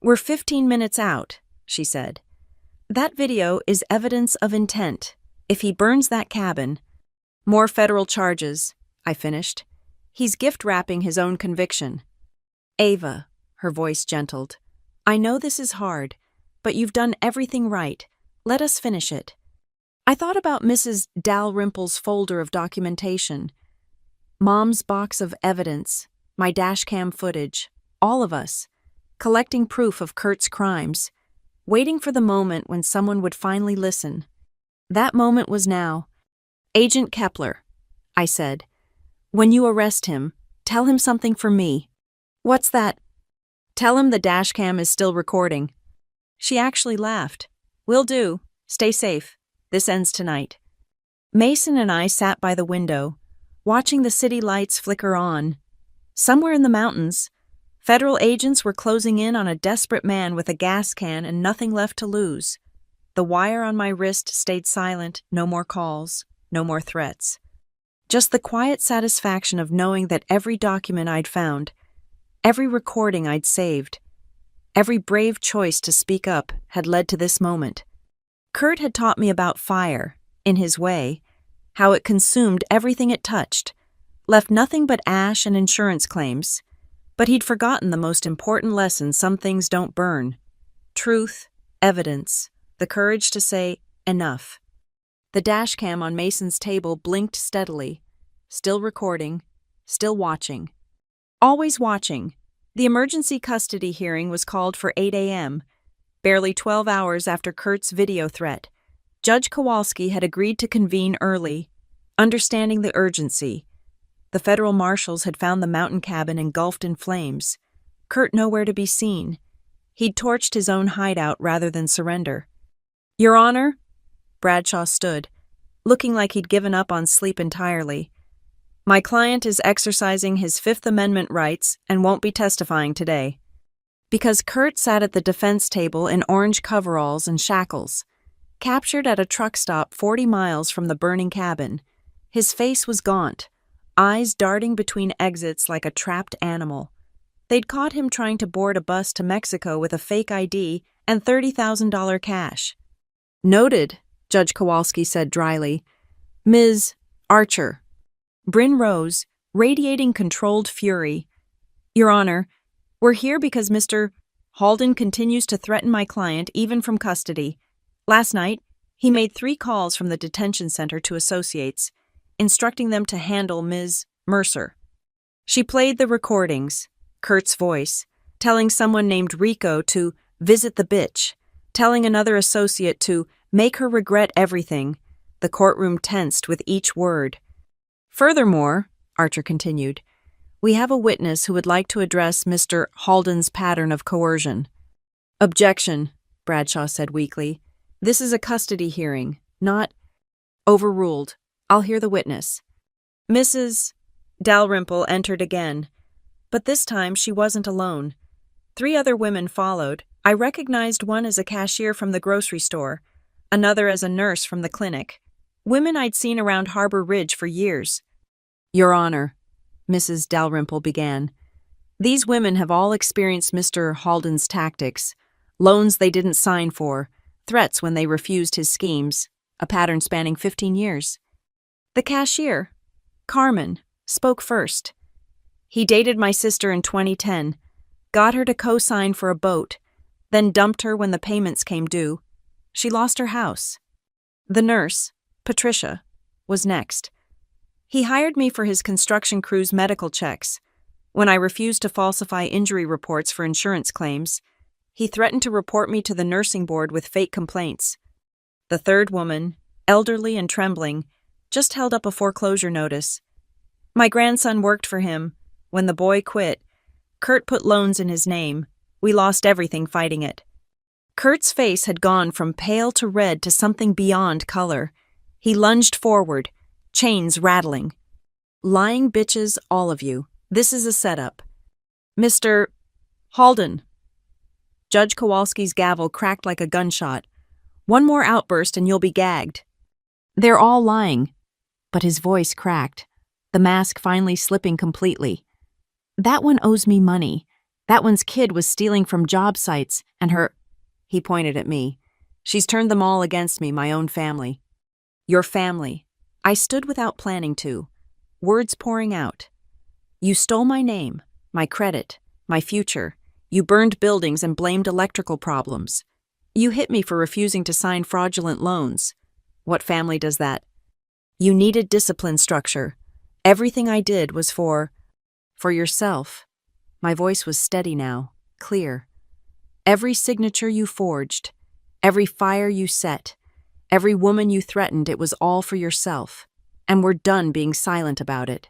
We're 15 minutes out, she said. That video is evidence of intent. If he burns that cabin, more federal charges, I finished. He's gift-wrapping his own conviction. Ava, her voice gentled. I know this is hard, but you've done everything right. Let us finish it. I thought about Mrs. Dalrymple's folder of documentation, Mom's box of evidence, my dashcam footage, all of us, collecting proof of Kurt's crimes, waiting for the moment when someone would finally listen. That moment was now. Agent Kepler, I said, when you arrest him, tell him something for me. What's that? Tell him the dashcam is still recording. She actually laughed. Will do. Stay safe. This ends tonight. Mason and I sat by the window, watching the city lights flicker on. Somewhere in the mountains, federal agents were closing in on a desperate man with a gas can and nothing left to lose. The wire on my wrist stayed silent, no more calls, no more threats. Just the quiet satisfaction of knowing that every document I'd found, every recording I'd saved, every brave choice to speak up had led to this moment. Kurt had taught me about fire, in his way, how it consumed everything it touched, left nothing but ash and insurance claims. But he'd forgotten the most important lesson some things don't burn. Truth, evidence, the courage to say, enough. The dashcam on Mason's table blinked steadily, still recording, still watching. Always watching. The emergency custody hearing was called for 8 a.m. barely 12 hours after Kurt's video threat. Judge Kowalski had agreed to convene early, understanding the urgency. The federal marshals had found the mountain cabin engulfed in flames. Kurt nowhere to be seen. He'd torched his own hideout rather than surrender. "Your Honor," Bradshaw stood, looking like he'd given up on sleep entirely. "My client is exercising his Fifth Amendment rights and won't be testifying today." Because Kurt sat at the defense table in orange coveralls and shackles, captured at a truck stop 40 miles from the burning cabin. His face was gaunt, eyes darting between exits like a trapped animal. They'd caught him trying to board a bus to Mexico with a fake ID and $30,000 cash. "Noted," Judge Kowalski said dryly. "Ms. Archer." Bryn rose, radiating controlled fury. "Your Honor, we're here because Mr. Halden continues to threaten my client even from custody. Last night, he made 3 calls from the detention center to associates, instructing them to handle Ms. Mercer." She played the recordings, Kurt's voice, telling someone named Rico to visit the bitch, telling another associate to make her regret everything. The courtroom tensed with each word. "Furthermore," Archer continued, "we have a witness who would like to address Mr. Halden's pattern of coercion." "Objection," Bradshaw said weakly. "This is a custody hearing, not—" "Overruled. I'll hear the witness." Mrs. Dalrymple entered again, but this time she wasn't alone. 3 other women followed. I recognized one as a cashier from the grocery store, another as a nurse from the clinic. Women I'd seen around Harbor Ridge for years. "Your Honor," Mrs. Dalrymple began, "these women have all experienced Mr. Halden's tactics, loans they didn't sign for, threats when they refused his schemes, a pattern spanning 15 years. The cashier, Carmen, spoke first. "He dated my sister in 2010, got her to co-sign for a boat, then dumped her when the payments came due. She lost her house." The nurse, Patricia, was next. "He hired me for his construction crew's medical checks. When I refused to falsify injury reports for insurance claims, he threatened to report me to the nursing board with fake complaints." The third woman, elderly and trembling, just held up a foreclosure notice. "My grandson worked for him. When the boy quit, Kurt put loans in his name. We lost everything fighting it." Kurt's face had gone from pale to red to something beyond color. He lunged forward, chains rattling. "Lying bitches, all of you. This is a setup. Mr. Halden." Judge Kowalski's gavel cracked like a gunshot. "One more outburst and you'll be gagged." "They're all lying." But his voice cracked, the mask finally slipping completely. "That one owes me money. That one's kid was stealing from job sites, and her—" He pointed at me. "She's turned them all against me, my own family." "Your family." I stood without planning to, words pouring out. "You stole my name, my credit, my future. You burned buildings and blamed electrical problems. You hit me for refusing to sign fraudulent loans. What family does that? You needed discipline structure. Everything I did was for yourself." My voice was steady now, clear. "Every signature you forged, every fire you set, every woman you threatened, it was all for yourself. And we're done being silent about it."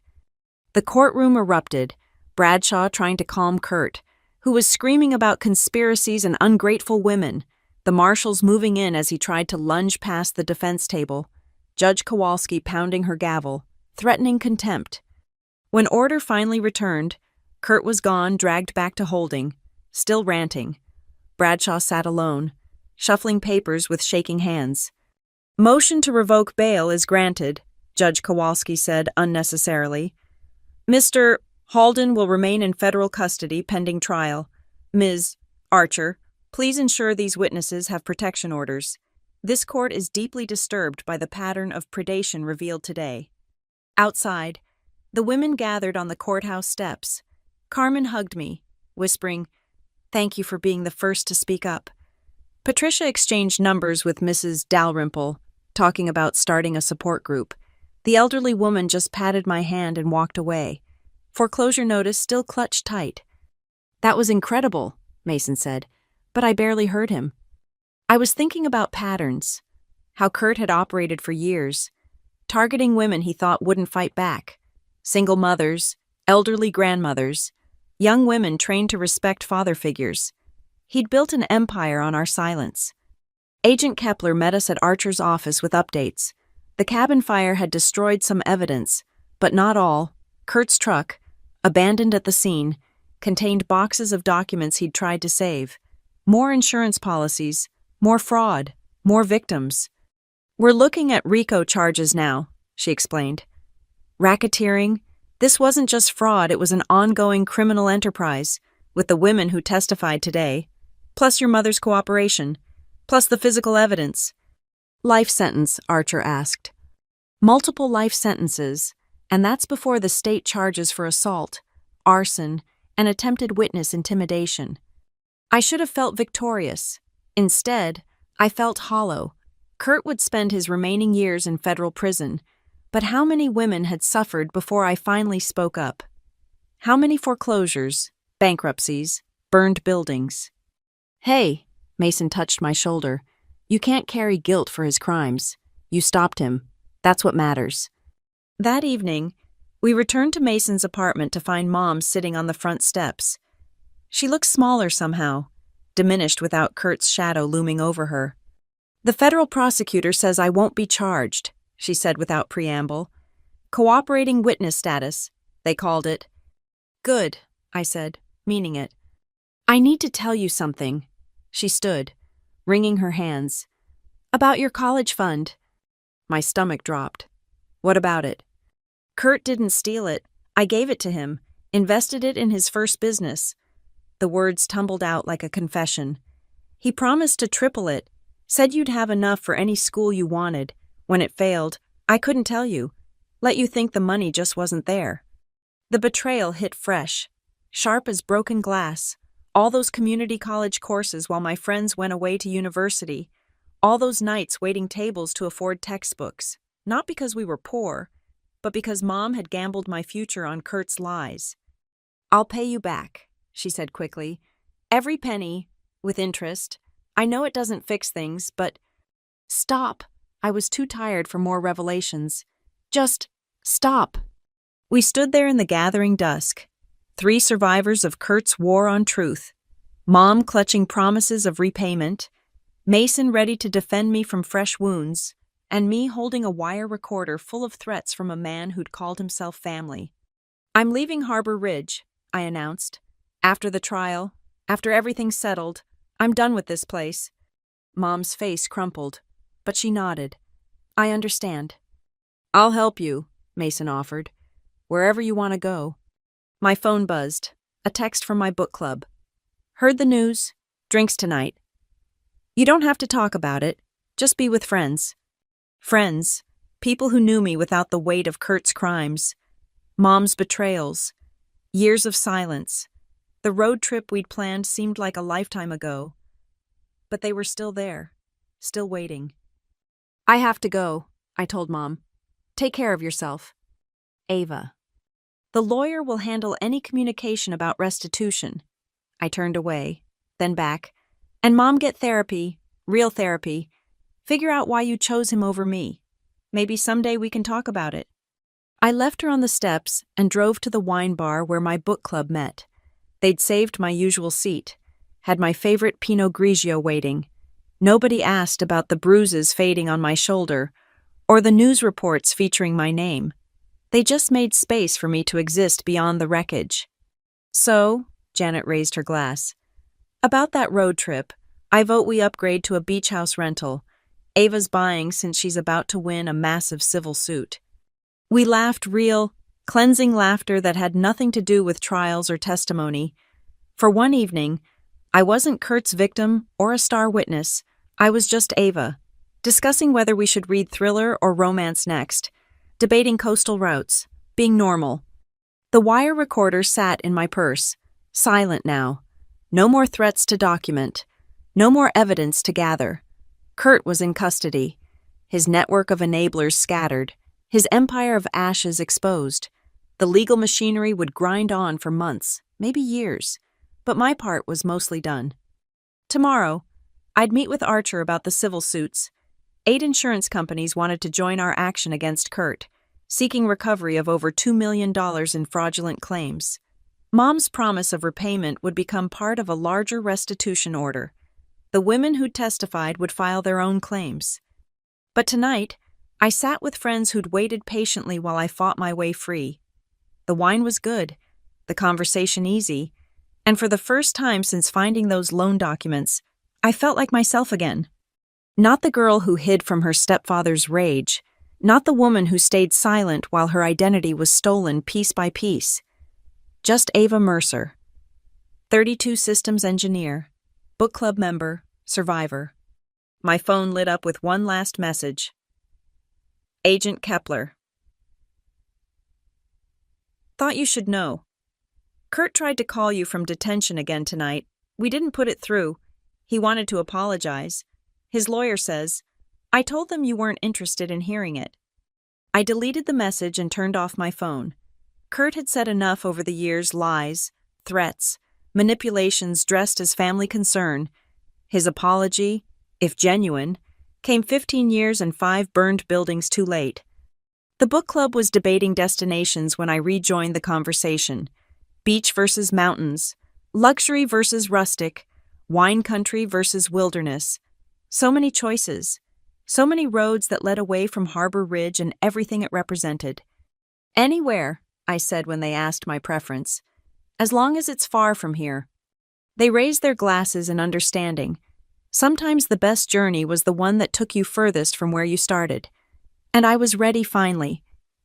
The courtroom erupted, Bradshaw trying to calm Kurt, who was screaming about conspiracies and ungrateful women, the marshals moving in as he tried to lunge past the defense table, Judge Kowalski pounding her gavel, threatening contempt. When order finally returned, Kurt was gone, dragged back to holding, still ranting. Bradshaw sat alone, shuffling papers with shaking hands. "Motion to revoke bail is granted," Judge Kowalski said unnecessarily. "Mr. Halden will remain in federal custody pending trial. Ms. Archer, please ensure these witnesses have protection orders. This court is deeply disturbed by the pattern of predation revealed today." Outside, the women gathered on the courthouse steps. Carmen hugged me, whispering, "Thank you for being the first to speak up." Patricia exchanged numbers with Mrs. Dalrymple, talking about starting a support group. The elderly woman just patted my hand and walked away. Foreclosure notice still clutched tight. "That was incredible," Mason said, "but I barely heard him. I was thinking about patterns, how Kurt had operated for years, targeting women he thought wouldn't fight back, single mothers, elderly grandmothers, young women trained to respect father figures. He'd built an empire on our silence. Agent Kepler met us at Archer's office with updates. The cabin fire had destroyed some evidence, but not all. Kurt's truck, abandoned at the scene, contained boxes of documents he'd tried to save. More insurance policies, more fraud, more victims. "We're looking at RICO charges now," she explained. "Racketeering? This wasn't just fraud, it was an ongoing criminal enterprise, with the women who testified today, plus your mother's cooperation, plus the physical evidence." "Life sentence?" Archer asked. "Multiple life sentences, and that's before the state charges for assault, arson, and attempted witness intimidation." I should have felt victorious. Instead, I felt hollow. Kurt would spend his remaining years in federal prison, but how many women had suffered before I finally spoke up? How many foreclosures, bankruptcies, burned buildings? "Hey," Mason touched my shoulder. "You can't carry guilt for his crimes. You stopped him. That's what matters." That evening, we returned to Mason's apartment to find Mom sitting on the front steps. She looked smaller somehow, diminished without Kurt's shadow looming over her. "The federal prosecutor says I won't be charged," she said without preamble. "Cooperating witness status, they called it." "Good," I said, meaning it. "I need to tell you something." She stood, wringing her hands. "About your college fund." My stomach dropped. "What about it?" "Kurt didn't steal it. I gave it to him, invested it in his first business." The words tumbled out like a confession. "He promised to triple it, said you'd have enough for any school you wanted. When it failed, I couldn't tell you. Let you think the money just wasn't there." The betrayal hit fresh, sharp as broken glass. All those community college courses while my friends went away to university. All those nights waiting tables to afford textbooks. Not because we were poor, but because Mom had gambled my future on Kurt's lies. "I'll pay you back," she said quickly. "Every penny, with interest. I know it doesn't fix things, but—" "Stop." I was too tired for more revelations. "Just stop." We stood there in the gathering dusk, 3 survivors of Kurt's war on truth. Mom clutching promises of repayment, Mason ready to defend me from fresh wounds, and me holding a wire recorder full of threats from a man who'd called himself family. "I'm leaving Harbor Ridge," I announced. "After the trial, after everything's settled, I'm done with this place." Mom's face crumpled, but she nodded. "I understand." "I'll help you," Mason offered. "Wherever you want to go." My phone buzzed. A text from my book club. "Heard the news. Drinks tonight. You don't have to talk about it. Just be with friends." Friends. People who knew me without the weight of Kurt's crimes. Mom's betrayals. Years of silence. The road trip we'd planned seemed like a lifetime ago. But they were still there. Still waiting. "I have to go," I told Mom. "Take care of yourself." Ava. "The lawyer will handle any communication about restitution." I turned away, then back. "And Mom, get therapy, real therapy. Figure out why you chose him over me. Maybe someday we can talk about it." I left her on the steps and drove to the wine bar where my book club met. They'd saved my usual seat, had my favorite Pinot Grigio waiting. Nobody asked about the bruises fading on my shoulder or the news reports featuring my name. They just made space for me to exist beyond the wreckage. "So," Janet raised her glass, "about that road trip, I vote we upgrade to a beach house rental. Ava's buying since she's about to win a massive civil suit." We laughed real, cleansing laughter that had nothing to do with trials or testimony. For one evening, I wasn't Kurt's victim or a star witness. I was just Ava, discussing whether we should read thriller or romance next, debating coastal routes, being normal. The wire recorder sat in my purse, silent now. No more threats to document, no more evidence to gather. Kurt was in custody, his network of enablers scattered, his empire of ashes exposed. The legal machinery would grind on for months, maybe years, but my part was mostly done. Tomorrow, I'd meet with Archer about the civil suits. 8 insurance companies wanted to join our action against Kurt, seeking recovery of over $2 million in fraudulent claims. Mom's promise of repayment would become part of a larger restitution order. The women who testified would file their own claims. But tonight, I sat with friends who'd waited patiently while I fought my way free. The wine was good, the conversation easy, and for the first time since finding those loan documents, I felt like myself again. Not the girl who hid from her stepfather's rage, not the woman who stayed silent while her identity was stolen piece by piece. Just Ava Mercer, 32 systems engineer, book club member, survivor. My phone lit up with one last message. Agent Kepler. Thought you should know. Kurt tried to call you from detention again tonight. We didn't put it through. He wanted to apologize. His lawyer says, I told them you weren't interested in hearing it. I deleted the message and turned off my phone. Kurt had said enough over the years: lies, threats, manipulations dressed as family concern. His apology, if genuine, came 15 years and 5 burned buildings too late. The book club was debating destinations when I rejoined the conversation. Beach versus mountains, luxury versus rustic, wine country versus wilderness. So many choices, so many roads that led away from Harbor Ridge and everything it represented. Anywhere, I said when they asked my preference, as long as it's far from here. They raised their glasses in understanding. Sometimes the best journey was the one that took you furthest from where you started. And I was ready finally,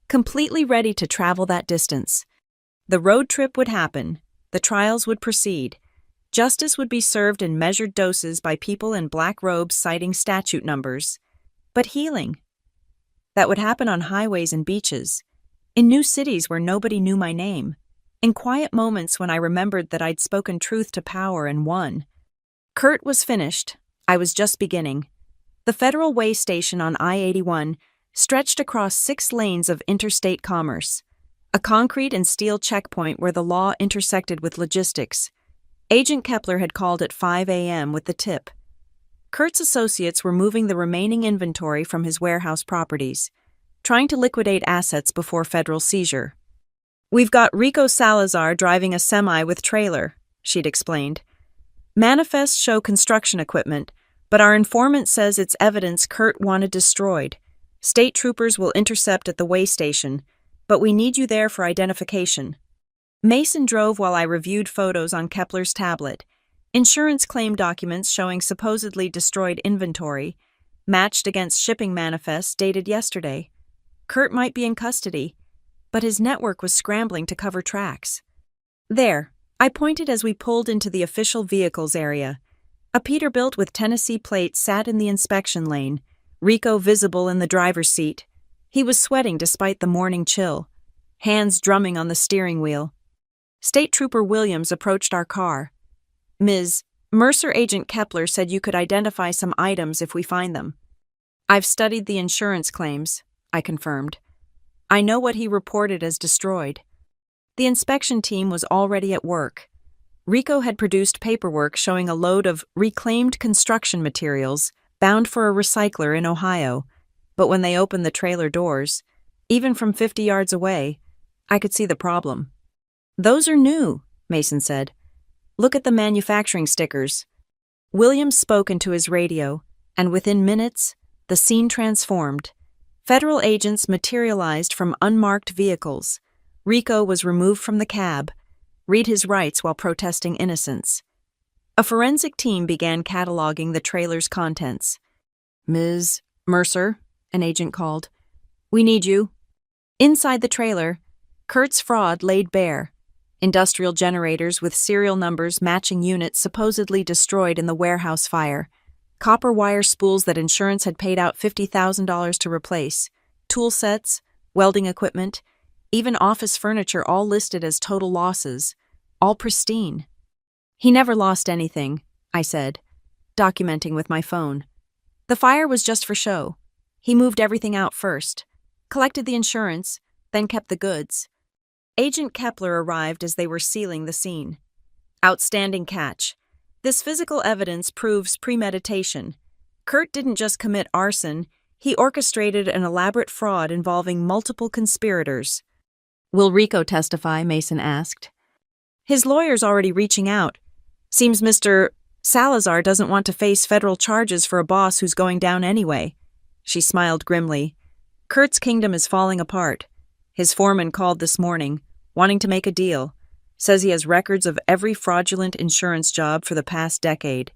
completely ready to travel that distance. The road trip would happen, the trials would proceed. Justice would be served in measured doses by people in black robes citing statute numbers. But healing, that would happen on highways and beaches, in new cities where nobody knew my name, in quiet moments when I remembered that I'd spoken truth to power and won. Kurt was finished. I was just beginning. The federal way station on I-81 stretched across 6 lanes of interstate commerce, a concrete and steel checkpoint where the law intersected with logistics. Agent Kepler had called at 5 a.m. with the tip. Kurt's associates were moving the remaining inventory from his warehouse properties, trying to liquidate assets before federal seizure. We've got Rico Salazar driving a semi with trailer, she'd explained. Manifests show construction equipment, but our informant says it's evidence Kurt wanted destroyed. State troopers will intercept at the way station, but we need you there for identification. Mason drove while I reviewed photos on Kepler's tablet. Insurance claim documents showing supposedly destroyed inventory, matched against shipping manifests dated yesterday. Kurt might be in custody, but his network was scrambling to cover tracks. There, I pointed as we pulled into the official vehicles area. A Peterbilt with Tennessee plates sat in the inspection lane, Rico visible in the driver's seat. He was sweating despite the morning chill, hands drumming on the steering wheel. State Trooper Williams approached our car. Ms. Mercer, Agent Kepler said you could identify some items if we find them. I've studied the insurance claims, I confirmed. I know what he reported as destroyed. The inspection team was already at work. Rico had produced paperwork showing a load of reclaimed construction materials bound for a recycler in Ohio, but when they opened the trailer doors, even from 50 yards away, I could see the problem. Those are new, Mason said. Look at the manufacturing stickers. Williams spoke into his radio, and within minutes, the scene transformed. Federal agents materialized from unmarked vehicles. Rico was removed from the cab, read his rights while protesting innocence. A forensic team began cataloging the trailer's contents. Ms. Mercer, an agent called. We need you. Inside the trailer, Kurt's fraud laid bare. Industrial generators with serial numbers matching units supposedly destroyed in the warehouse fire. Copper wire spools that insurance had paid out $50,000 to replace. Tool sets, welding equipment, even office furniture all listed as total losses. All pristine. He never lost anything, I said, documenting with my phone. The fire was just for show. He moved everything out first, collected the insurance, then kept the goods. Agent Kepler arrived as they were sealing the scene. Outstanding catch. This physical evidence proves premeditation. Kurt didn't just commit arson, he orchestrated an elaborate fraud involving multiple conspirators. Will Rico testify? Mason asked. His lawyer's already reaching out. Seems Mr. Salazar doesn't want to face federal charges for a boss who's going down anyway. She smiled grimly. Kurt's kingdom is falling apart. His foreman called this morning, wanting to make a deal. Says he has records of every fraudulent insurance job for the past decade.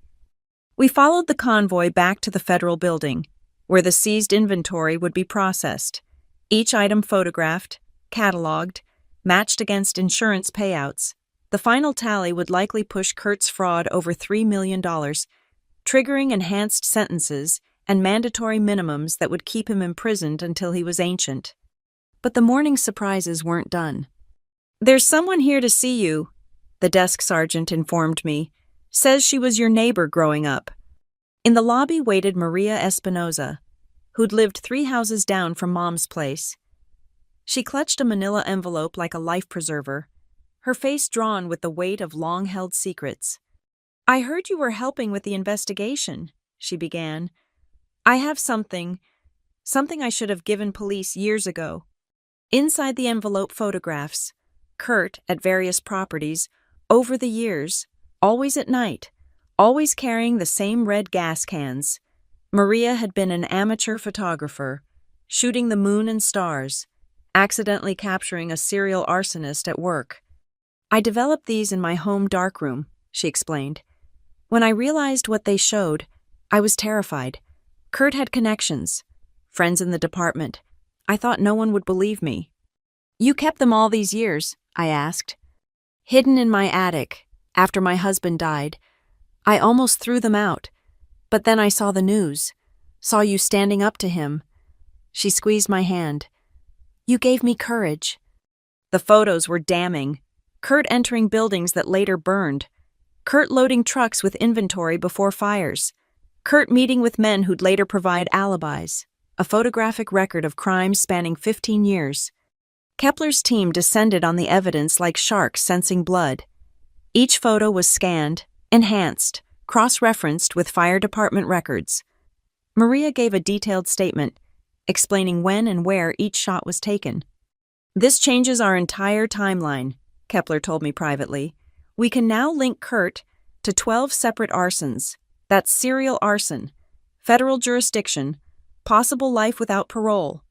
We followed the convoy back to the federal building, where the seized inventory would be processed. Each item photographed, cataloged, matched against insurance payouts. The final tally would likely push Kurt's fraud over $3 million, triggering enhanced sentences and mandatory minimums that would keep him imprisoned until he was ancient. But the morning's surprises weren't done. "There's someone here to see you," the desk sergeant informed me. "Says she was your neighbor growing up." In the lobby waited Maria Espinoza, who'd lived 3 houses down from Mom's place. She clutched a manila envelope like a life preserver, her face drawn with the weight of long-held secrets. "I heard you were helping with the investigation," she began. "I have something I should have given police years ago." Inside the envelope photographs, Kurt at various properties, over the years, always at night, always carrying the same red gas cans. Maria had been an amateur photographer, shooting the moon and stars, accidentally capturing a serial arsonist at work. "I developed these in my home darkroom," she explained. "When I realized what they showed, I was terrified. Kurt had connections, friends in the department. I thought no one would believe me." "You kept them all these years?" I asked. "Hidden in my attic, after my husband died. I almost threw them out. But then I saw the news, saw you standing up to him." She squeezed my hand. "You gave me courage." The photos were damning. Kurt entering buildings that later burned. Kurt loading trucks with inventory before fires. Kurt meeting with men who'd later provide alibis. A photographic record of crimes spanning 15 years. Kepler's team descended on the evidence like sharks sensing blood. Each photo was scanned, enhanced, cross-referenced with fire department records. Maria gave a detailed statement, explaining when and where each shot was taken. "This changes our entire timeline," Kepler told me privately. "We can now link Kurt to 12 separate arsons. That's serial arson, federal jurisdiction, possible life without parole.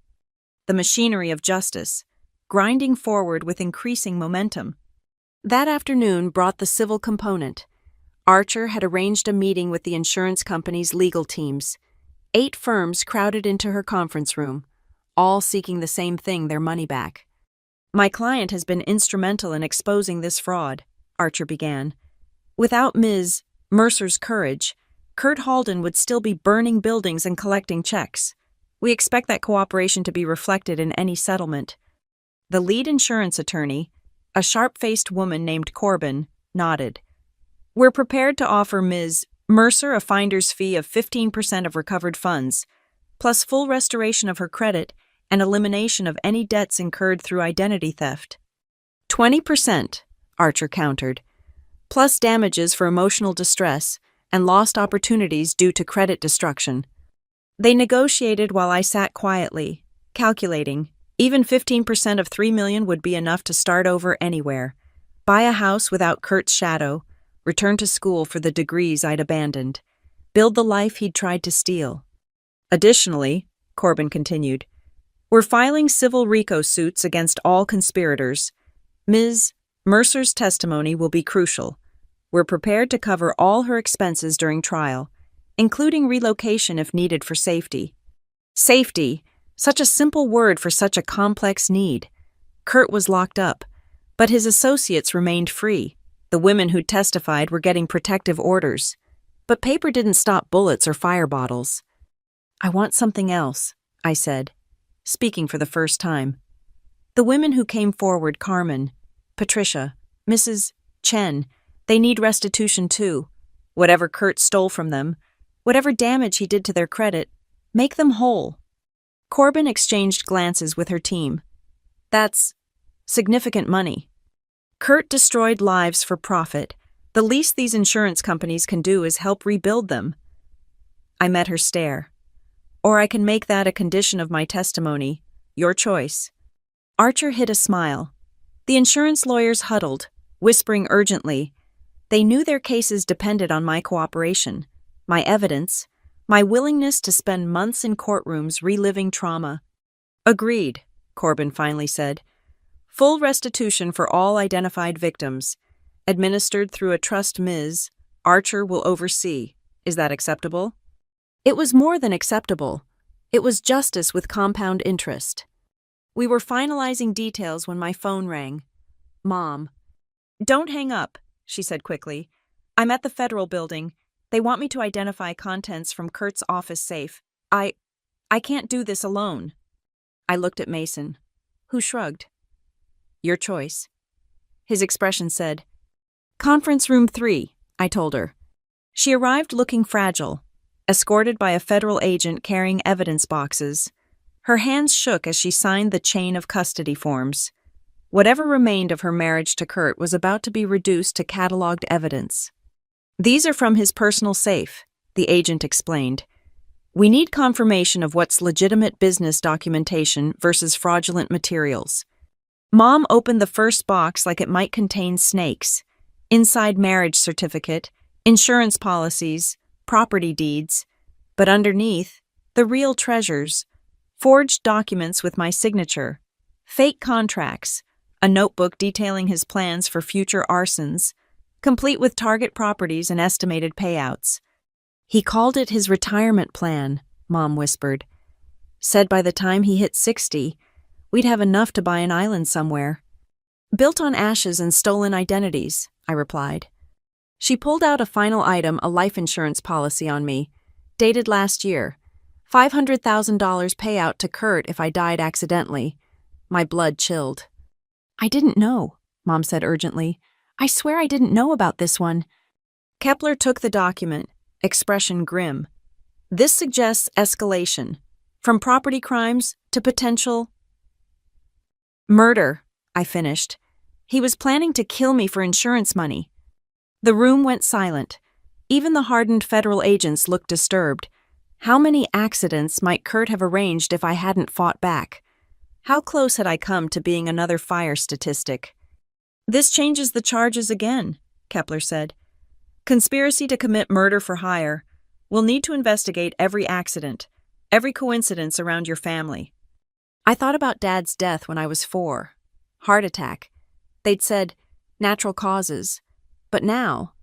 The machinery of justice, grinding forward with increasing momentum." That afternoon brought the civil component. Archer had arranged a meeting with the insurance company's legal teams. 8 firms crowded into her conference room, all seeking the same thing, their money back. "My client has been instrumental in exposing this fraud," Archer began. "Without Ms. Mercer's courage, Kurt Halden would still be burning buildings and collecting checks. We expect that cooperation to be reflected in any settlement." The lead insurance attorney, a sharp-faced woman named Corbin, nodded. "We're prepared to offer Ms. Mercer a finder's fee of 15% of recovered funds, plus full restoration of her credit and elimination of any debts incurred through identity theft." 20%, Archer countered, "plus damages for emotional distress and lost opportunities due to credit destruction." They negotiated while I sat quietly, calculating. Even 15% of $3 million would be enough to start over anywhere. Buy a house without Kurt's shadow, return to school for the degrees I'd abandoned, build the life he'd tried to steal. "Additionally," Corbin continued, "we're filing civil RICO suits against all conspirators. Ms. Mercer's testimony will be crucial. We're prepared to cover all her expenses during trial, including relocation if needed for safety." Safety. Such a simple word for such a complex need. Kurt was locked up, but his associates remained free. The women who testified were getting protective orders. But paper didn't stop bullets or fire bottles. "I want something else," I said, speaking for the first time. The women who came forward, Carmen, Patricia, Mrs. Chen, they need restitution too. Whatever Kurt stole from them, whatever damage he did to their credit, make them whole. Corbin exchanged glances with her team. "That's significant money." Kurt destroyed lives for profit, The least these insurance companies can do is help rebuild them. I met her stare. Or I can make that a condition of my testimony. Your choice. Archer hid a smile. The insurance lawyers huddled, whispering urgently. They knew their cases depended on my cooperation, my evidence, my willingness to spend months in courtrooms reliving trauma. Agreed, Corbin finally said. Full restitution for all identified victims, administered through a trust Ms. Archer will oversee. Is that acceptable? It was more than acceptable. It was justice with compound interest. We were finalizing details when my phone rang. Mom. Don't hang up, she said quickly. I'm at the federal building. They want me to identify contents from Kurt's office safe. I can't do this alone. I looked at Mason, who shrugged. Your choice. His expression said, Conference room 3, I told her. She arrived looking fragile, escorted by a federal agent carrying evidence boxes. Her hands shook as she signed the chain of custody forms. Whatever remained of her marriage to Kurt was about to be reduced to catalogued evidence. These are from his personal safe, the agent explained. We need confirmation of what's legitimate business documentation versus fraudulent materials. Mom opened the first box like it might contain snakes. Inside marriage certificate, insurance policies, property deeds. But underneath, the real treasures. Forged documents with my signature. Fake contracts. A notebook detailing his plans for future arsons. Complete with target properties and estimated payouts. He called it his retirement plan, Mom whispered. Said by the time he hit 60, we'd have enough to buy an island somewhere. Built on ashes and stolen identities, I replied. She pulled out a final item, a life insurance policy on me, dated last year. $500,000 payout to Kurt if I died accidentally. My blood chilled. I didn't know, Mom said urgently. I swear I didn't know about this one. Kepler took the document, expression grim. This suggests escalation, from property crimes to potential murder, I finished. He was planning to kill me for insurance money. The room went silent. Even the hardened federal agents looked disturbed. How many accidents might Kurt have arranged if I hadn't fought back? How close had I come to being another fire statistic? This changes the charges again, Kepler said. Conspiracy to commit murder for hire. We'll need to investigate every accident, every coincidence around your family. I thought about Dad's death when I was 4. Heart attack. They'd said, natural causes. But now,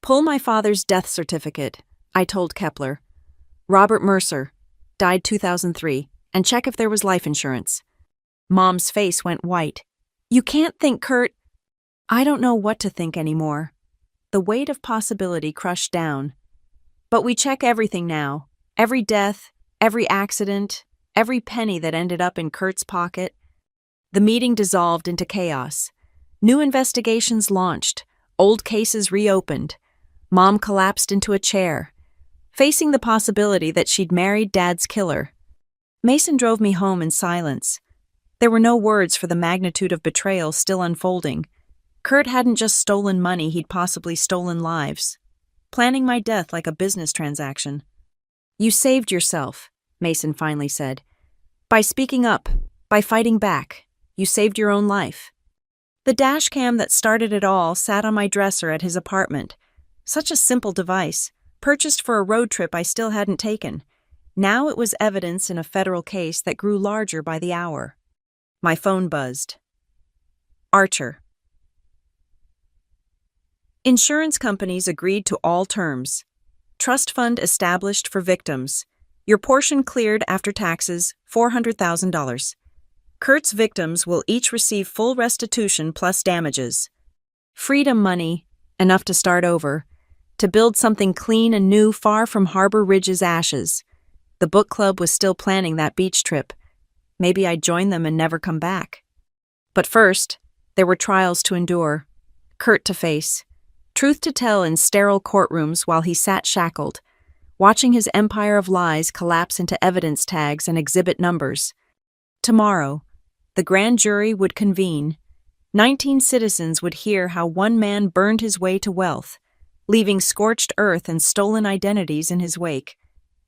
pull my father's death certificate, I told Kepler. Robert Mercer, died 2003, and check if there was life insurance. Mom's face went white. You can't think, Kurt. I don't know what to think anymore. The weight of possibility crushed down. But we check everything now. Every death, every accident, every penny that ended up in Kurt's pocket. The meeting dissolved into chaos. New investigations launched. Old cases reopened. Mom collapsed into a chair, facing the possibility that she'd married Dad's killer. Mason drove me home in silence. There were no words for the magnitude of betrayal still unfolding. Kurt hadn't just stolen money, he'd possibly stolen lives. Planning my death like a business transaction. You saved yourself, Mason finally said. By speaking up, by fighting back, you saved your own life. The dashcam that started it all sat on my dresser at his apartment. Such a simple device, purchased for a road trip I still hadn't taken. Now it was evidence in a federal case that grew larger by the hour. My phone buzzed. Archer. Insurance companies agreed to all terms. Trust fund established for victims. Your portion cleared after taxes, $400,000. Kurt's victims will each receive full restitution plus damages. Freedom money, enough to start over, to build something clean and new far from Harbor Ridge's ashes. The book club was still planning that beach trip. Maybe I'd join them and never come back. But first, there were trials to endure, Kurt to face, truth to tell in sterile courtrooms while he sat shackled, watching his empire of lies collapse into evidence tags and exhibit numbers. Tomorrow, the grand jury would convene. 19 citizens would hear how one man burned his way to wealth, leaving scorched earth and stolen identities in his wake.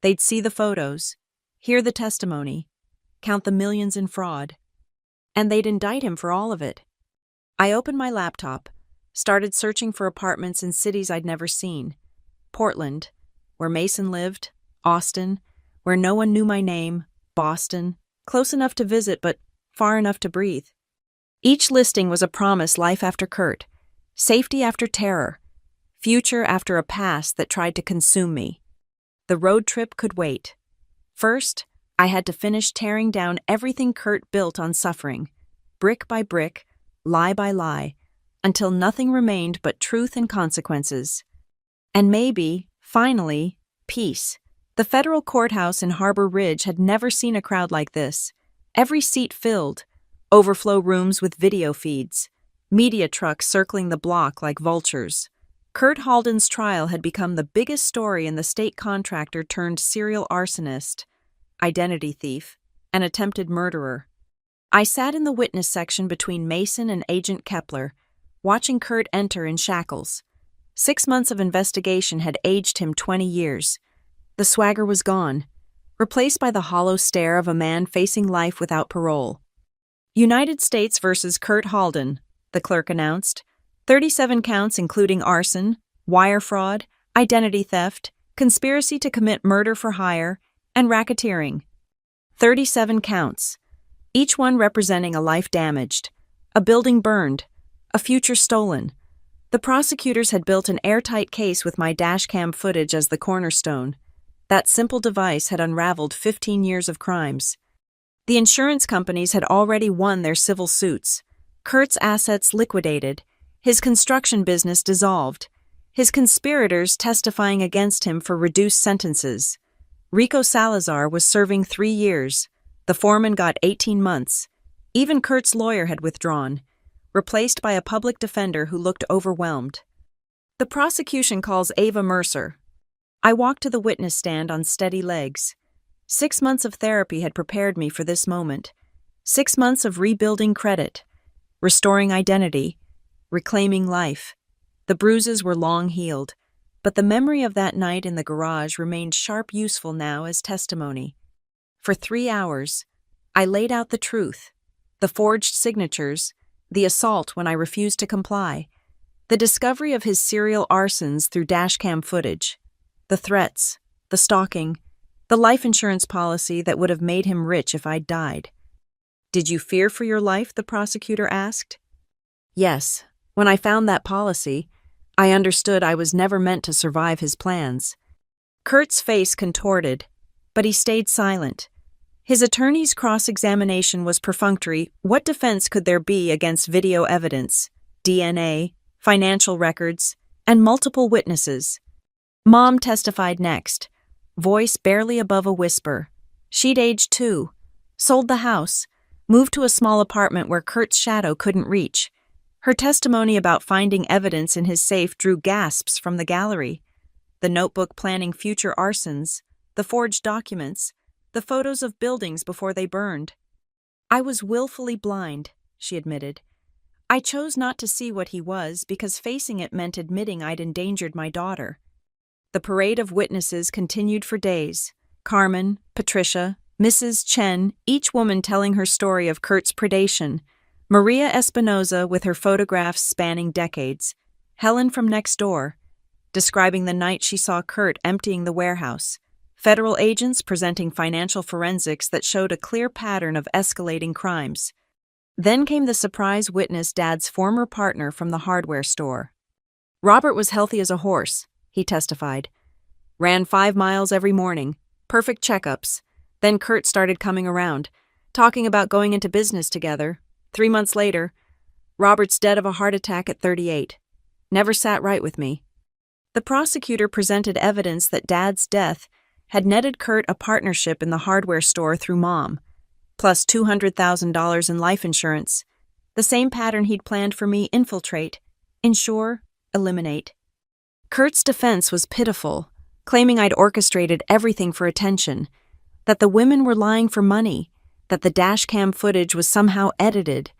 They'd see the photos, hear the testimony, count the millions in fraud, and they'd indict him for all of it. I opened my laptop, started searching for apartments in cities I'd never seen. Portland, where Mason lived, Austin, where no one knew my name, Boston, close enough to visit but far enough to breathe. Each listing was a promise life after Kurt, safety after terror, future after a past that tried to consume me. The road trip could wait. First, I had to finish tearing down everything Kurt built on suffering, brick by brick, lie by lie, until nothing remained but truth and consequences. And maybe, finally, peace. The federal courthouse in Harbor Ridge had never seen a crowd like this. Every seat filled, overflow rooms with video feeds, media trucks circling the block like vultures. Kurt Halden's trial had become the biggest story in the state contractor turned serial arsonist, identity thief, and attempted murderer. I sat in the witness section between Mason and Agent Kepler, watching Kurt enter in shackles. 6 months of investigation had aged him 20 years. The swagger was gone, replaced by the hollow stare of a man facing life without parole. United States versus Kurt Halden, the clerk announced. 37 counts including arson, wire fraud, identity theft, conspiracy to commit murder for hire, and racketeering. 37 counts, each one representing a life damaged, a building burned, a future stolen. The prosecutors had built an airtight case with my dashcam footage as the cornerstone. That simple device had unraveled 15 years of crimes. The insurance companies had already won their civil suits. Kurt's assets liquidated, his construction business dissolved, his conspirators testifying against him for reduced sentences. Rico Salazar was serving 3 years. The foreman got 18 months. Even Kurt's lawyer had withdrawn, replaced by a public defender who looked overwhelmed. The prosecution calls Ava Mercer. I walked to the witness stand on steady legs. 6 months of therapy had prepared me for this moment. 6 months of rebuilding credit, restoring identity, reclaiming life. The bruises were long healed, but the memory of that night in the garage remained sharp useful now as testimony. For 3 hours, I laid out the truth, the forged signatures, the assault when I refused to comply, the discovery of his serial arsons through dashcam footage, the threats, the stalking, the life insurance policy that would have made him rich if I'd died. "Did you fear for your life?" the prosecutor asked. Yes, when I found that policy, I understood I was never meant to survive his plans. Kurt's face contorted, but he stayed silent. His attorney's cross-examination was perfunctory. What defense could there be against video evidence, DNA, financial records, and multiple witnesses? Mom testified next, voice barely above a whisper. She'd aged 2, sold the house, moved to a small apartment where Kurt's shadow couldn't reach. Her testimony about finding evidence in his safe drew gasps from the gallery. The notebook planning future arsons, the forged documents, the photos of buildings before they burned. "I was willfully blind," she admitted. "I chose not to see what he was because facing it meant admitting I'd endangered my daughter." The parade of witnesses continued for days. Carmen, Patricia, Mrs. Chen, each woman telling her story of Kurt's predation. Maria Espinoza with her photographs spanning decades. Helen from next door, describing the night she saw Kurt emptying the warehouse. Federal agents presenting financial forensics that showed a clear pattern of escalating crimes. Then came the surprise witness Dad's former partner from the hardware store. "Robert was healthy as a horse," he testified. "Ran 5 miles every morning, perfect checkups. Then Kurt started coming around, talking about going into business together. 3 months later, Robert's dead of a heart attack at 38. Never sat right with me." The prosecutor presented evidence that Dad's death had netted Kurt a partnership in the hardware store through Mom, plus $200,000 in life insurance, the same pattern he'd planned for me: infiltrate, insure, eliminate. Kurt's defense was pitiful, claiming I'd orchestrated everything for attention, that the women were lying for money, that the dashcam footage was somehow edited.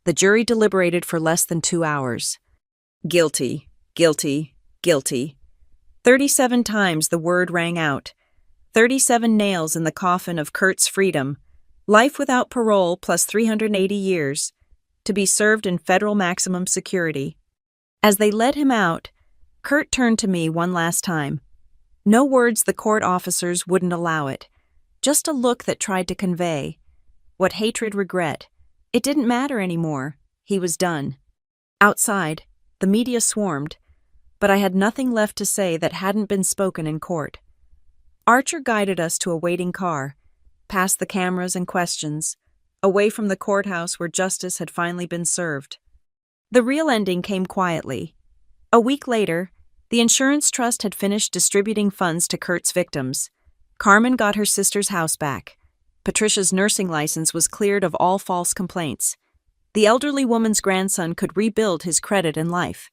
The jury deliberated for less than 2 hours. Guilty, guilty, guilty. 37 times the word rang out. 37 nails in the coffin of Kurt's freedom. Life without parole plus 380 years. To be served in federal maximum security. As they led him out, Kurt turned to me one last time. No words the court officers wouldn't allow it. Just a look that tried to convey. What hatred, regret. It didn't matter anymore. He was done. Outside, the media swarmed, but I had nothing left to say that hadn't been spoken in court. Archer guided us to a waiting car, past the cameras and questions, away from the courthouse where justice had finally been served. The real ending came quietly. A week later, the insurance trust had finished distributing funds to Kurt's victims. Carmen got her sister's house back. Patricia's nursing license was cleared of all false complaints. The elderly woman's grandson could rebuild his credit and life.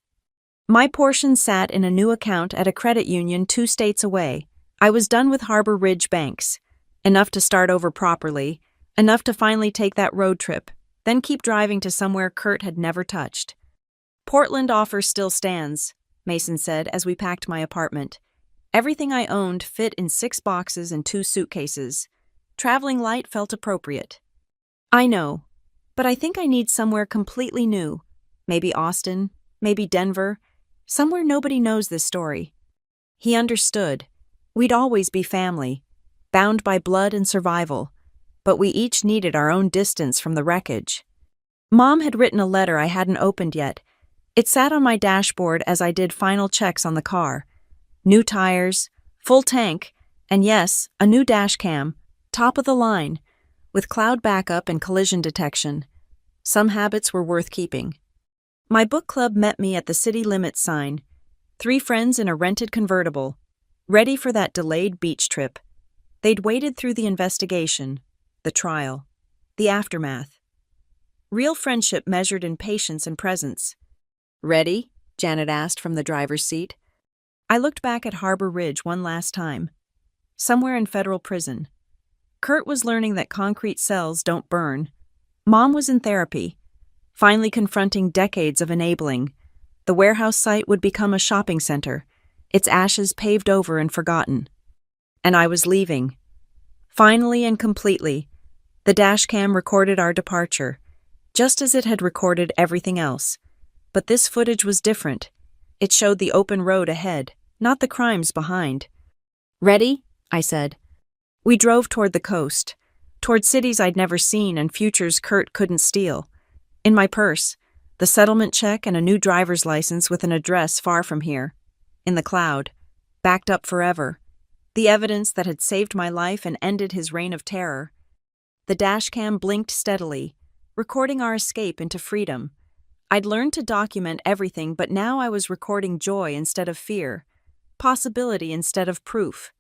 My portion sat in a new account at a credit union 2 states away. I was done with Harbor Ridge banks. Enough to start over properly, enough to finally take that road trip, then keep driving to somewhere Kurt had never touched. Portland offer still stands, Mason said as we packed my apartment. Everything I owned fit in 6 boxes and 2 suitcases. Traveling light felt appropriate. I know, but I think I need somewhere completely new. Maybe Austin, maybe Denver, somewhere nobody knows this story. He understood. We'd always be family, bound by blood and survival, but we each needed our own distance from the wreckage. Mom had written a letter I hadn't opened yet. It sat on my dashboard as I did final checks on the car. New tires, full tank, and yes, a new dashcam, top of the line, with cloud backup and collision detection. Some habits were worth keeping. My book club met me at the city limits sign. 3 friends in a rented convertible, ready for that delayed beach trip. They'd waited through the investigation, the trial, the aftermath. Real friendship measured in patience and presence. Ready? Janet asked from the driver's seat. I looked back at Harbor Ridge one last time. Somewhere in federal prison. Kurt was learning that concrete cells don't burn. Mom was in therapy, finally confronting decades of enabling. The warehouse site would become a shopping center, its ashes paved over and forgotten. And I was leaving. Finally and completely, the dashcam recorded our departure, just as it had recorded everything else. But this footage was different. It showed the open road ahead, not the crimes behind. Ready? I said. We drove toward the coast, toward cities I'd never seen and futures Kurt couldn't steal. In my purse, the settlement check and a new driver's license with an address far from here. In the cloud, backed up forever. The evidence that had saved my life and ended his reign of terror. The dashcam blinked steadily, recording our escape into freedom. I'd learned to document everything, but now I was recording joy instead of fear, possibility instead of proof.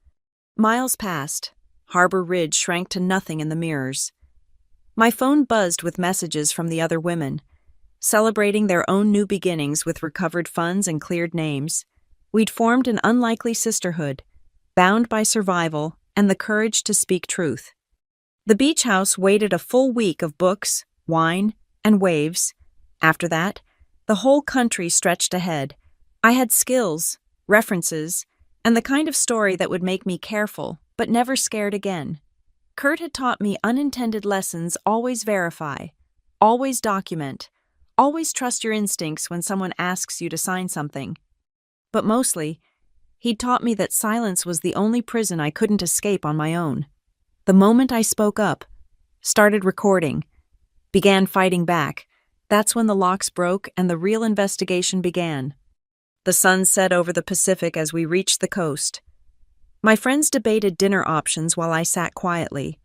Miles passed. Harbor Ridge shrank to nothing in the mirrors. My phone buzzed with messages from the other women, celebrating their own new beginnings with recovered funds and cleared names. We'd formed an unlikely sisterhood, bound by survival and the courage to speak truth. The beach house waited a full week of books, wine, and waves. After that, the whole country stretched ahead. I had skills, references, and the kind of story that would make me careful, but never scared again. Kurt had taught me unintended lessons: always verify, always document, always trust your instincts when someone asks you to sign something. But mostly, he'd taught me that silence was the only prison I couldn't escape on my own. The moment I spoke up, started recording, began fighting back, that's when the locks broke and the real investigation began. The sun set over the Pacific as we reached the coast. My friends debated dinner options while I sat quietly,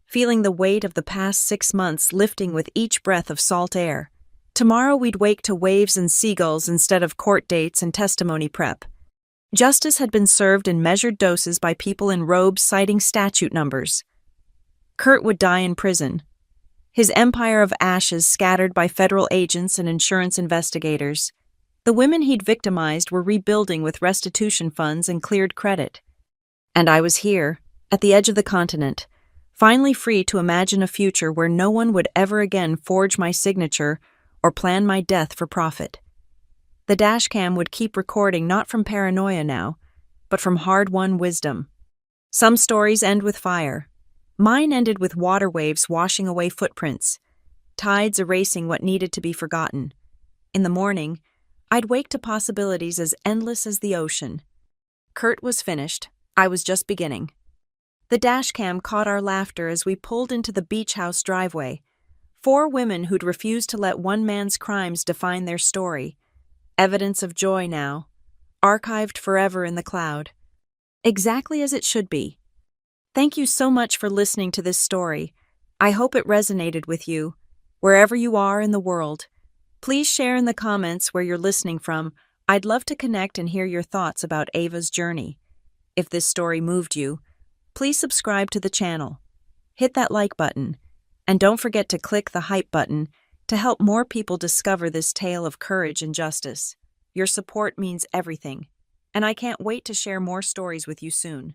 feeling the weight of the past 6 months lifting with each breath of salt air. Tomorrow we'd wake to waves and seagulls instead of court dates and testimony prep. Justice had been served in measured doses by people in robes citing statute numbers. Kurt would die in prison, his empire of ashes scattered by federal agents and insurance investigators. The women he'd victimized were rebuilding with restitution funds and cleared credit. And I was here, at the edge of the continent, finally free to imagine a future where no one would ever again forge my signature or plan my death for profit. The dashcam would keep recording not from paranoia now, but from hard-won wisdom. Some stories end with fire. Mine ended with water waves washing away footprints, tides erasing what needed to be forgotten. In the morning, I'd wake to possibilities as endless as the ocean. Kurt was finished. I was just beginning. The dashcam caught our laughter as we pulled into the beach house driveway. 4 women who'd refused to let one man's crimes define their story. Evidence of joy now, archived forever in the cloud. Exactly as it should be. Thank you so much for listening to this story. I hope it resonated with you, wherever you are in the world. Please share in the comments where you're listening from. I'd love to connect and hear your thoughts about Ava's journey. If this story moved you, please subscribe to the channel. Hit that like button, and don't forget to click the hype button to help more people discover this tale of courage and justice. Your support means everything, and I can't wait to share more stories with you soon.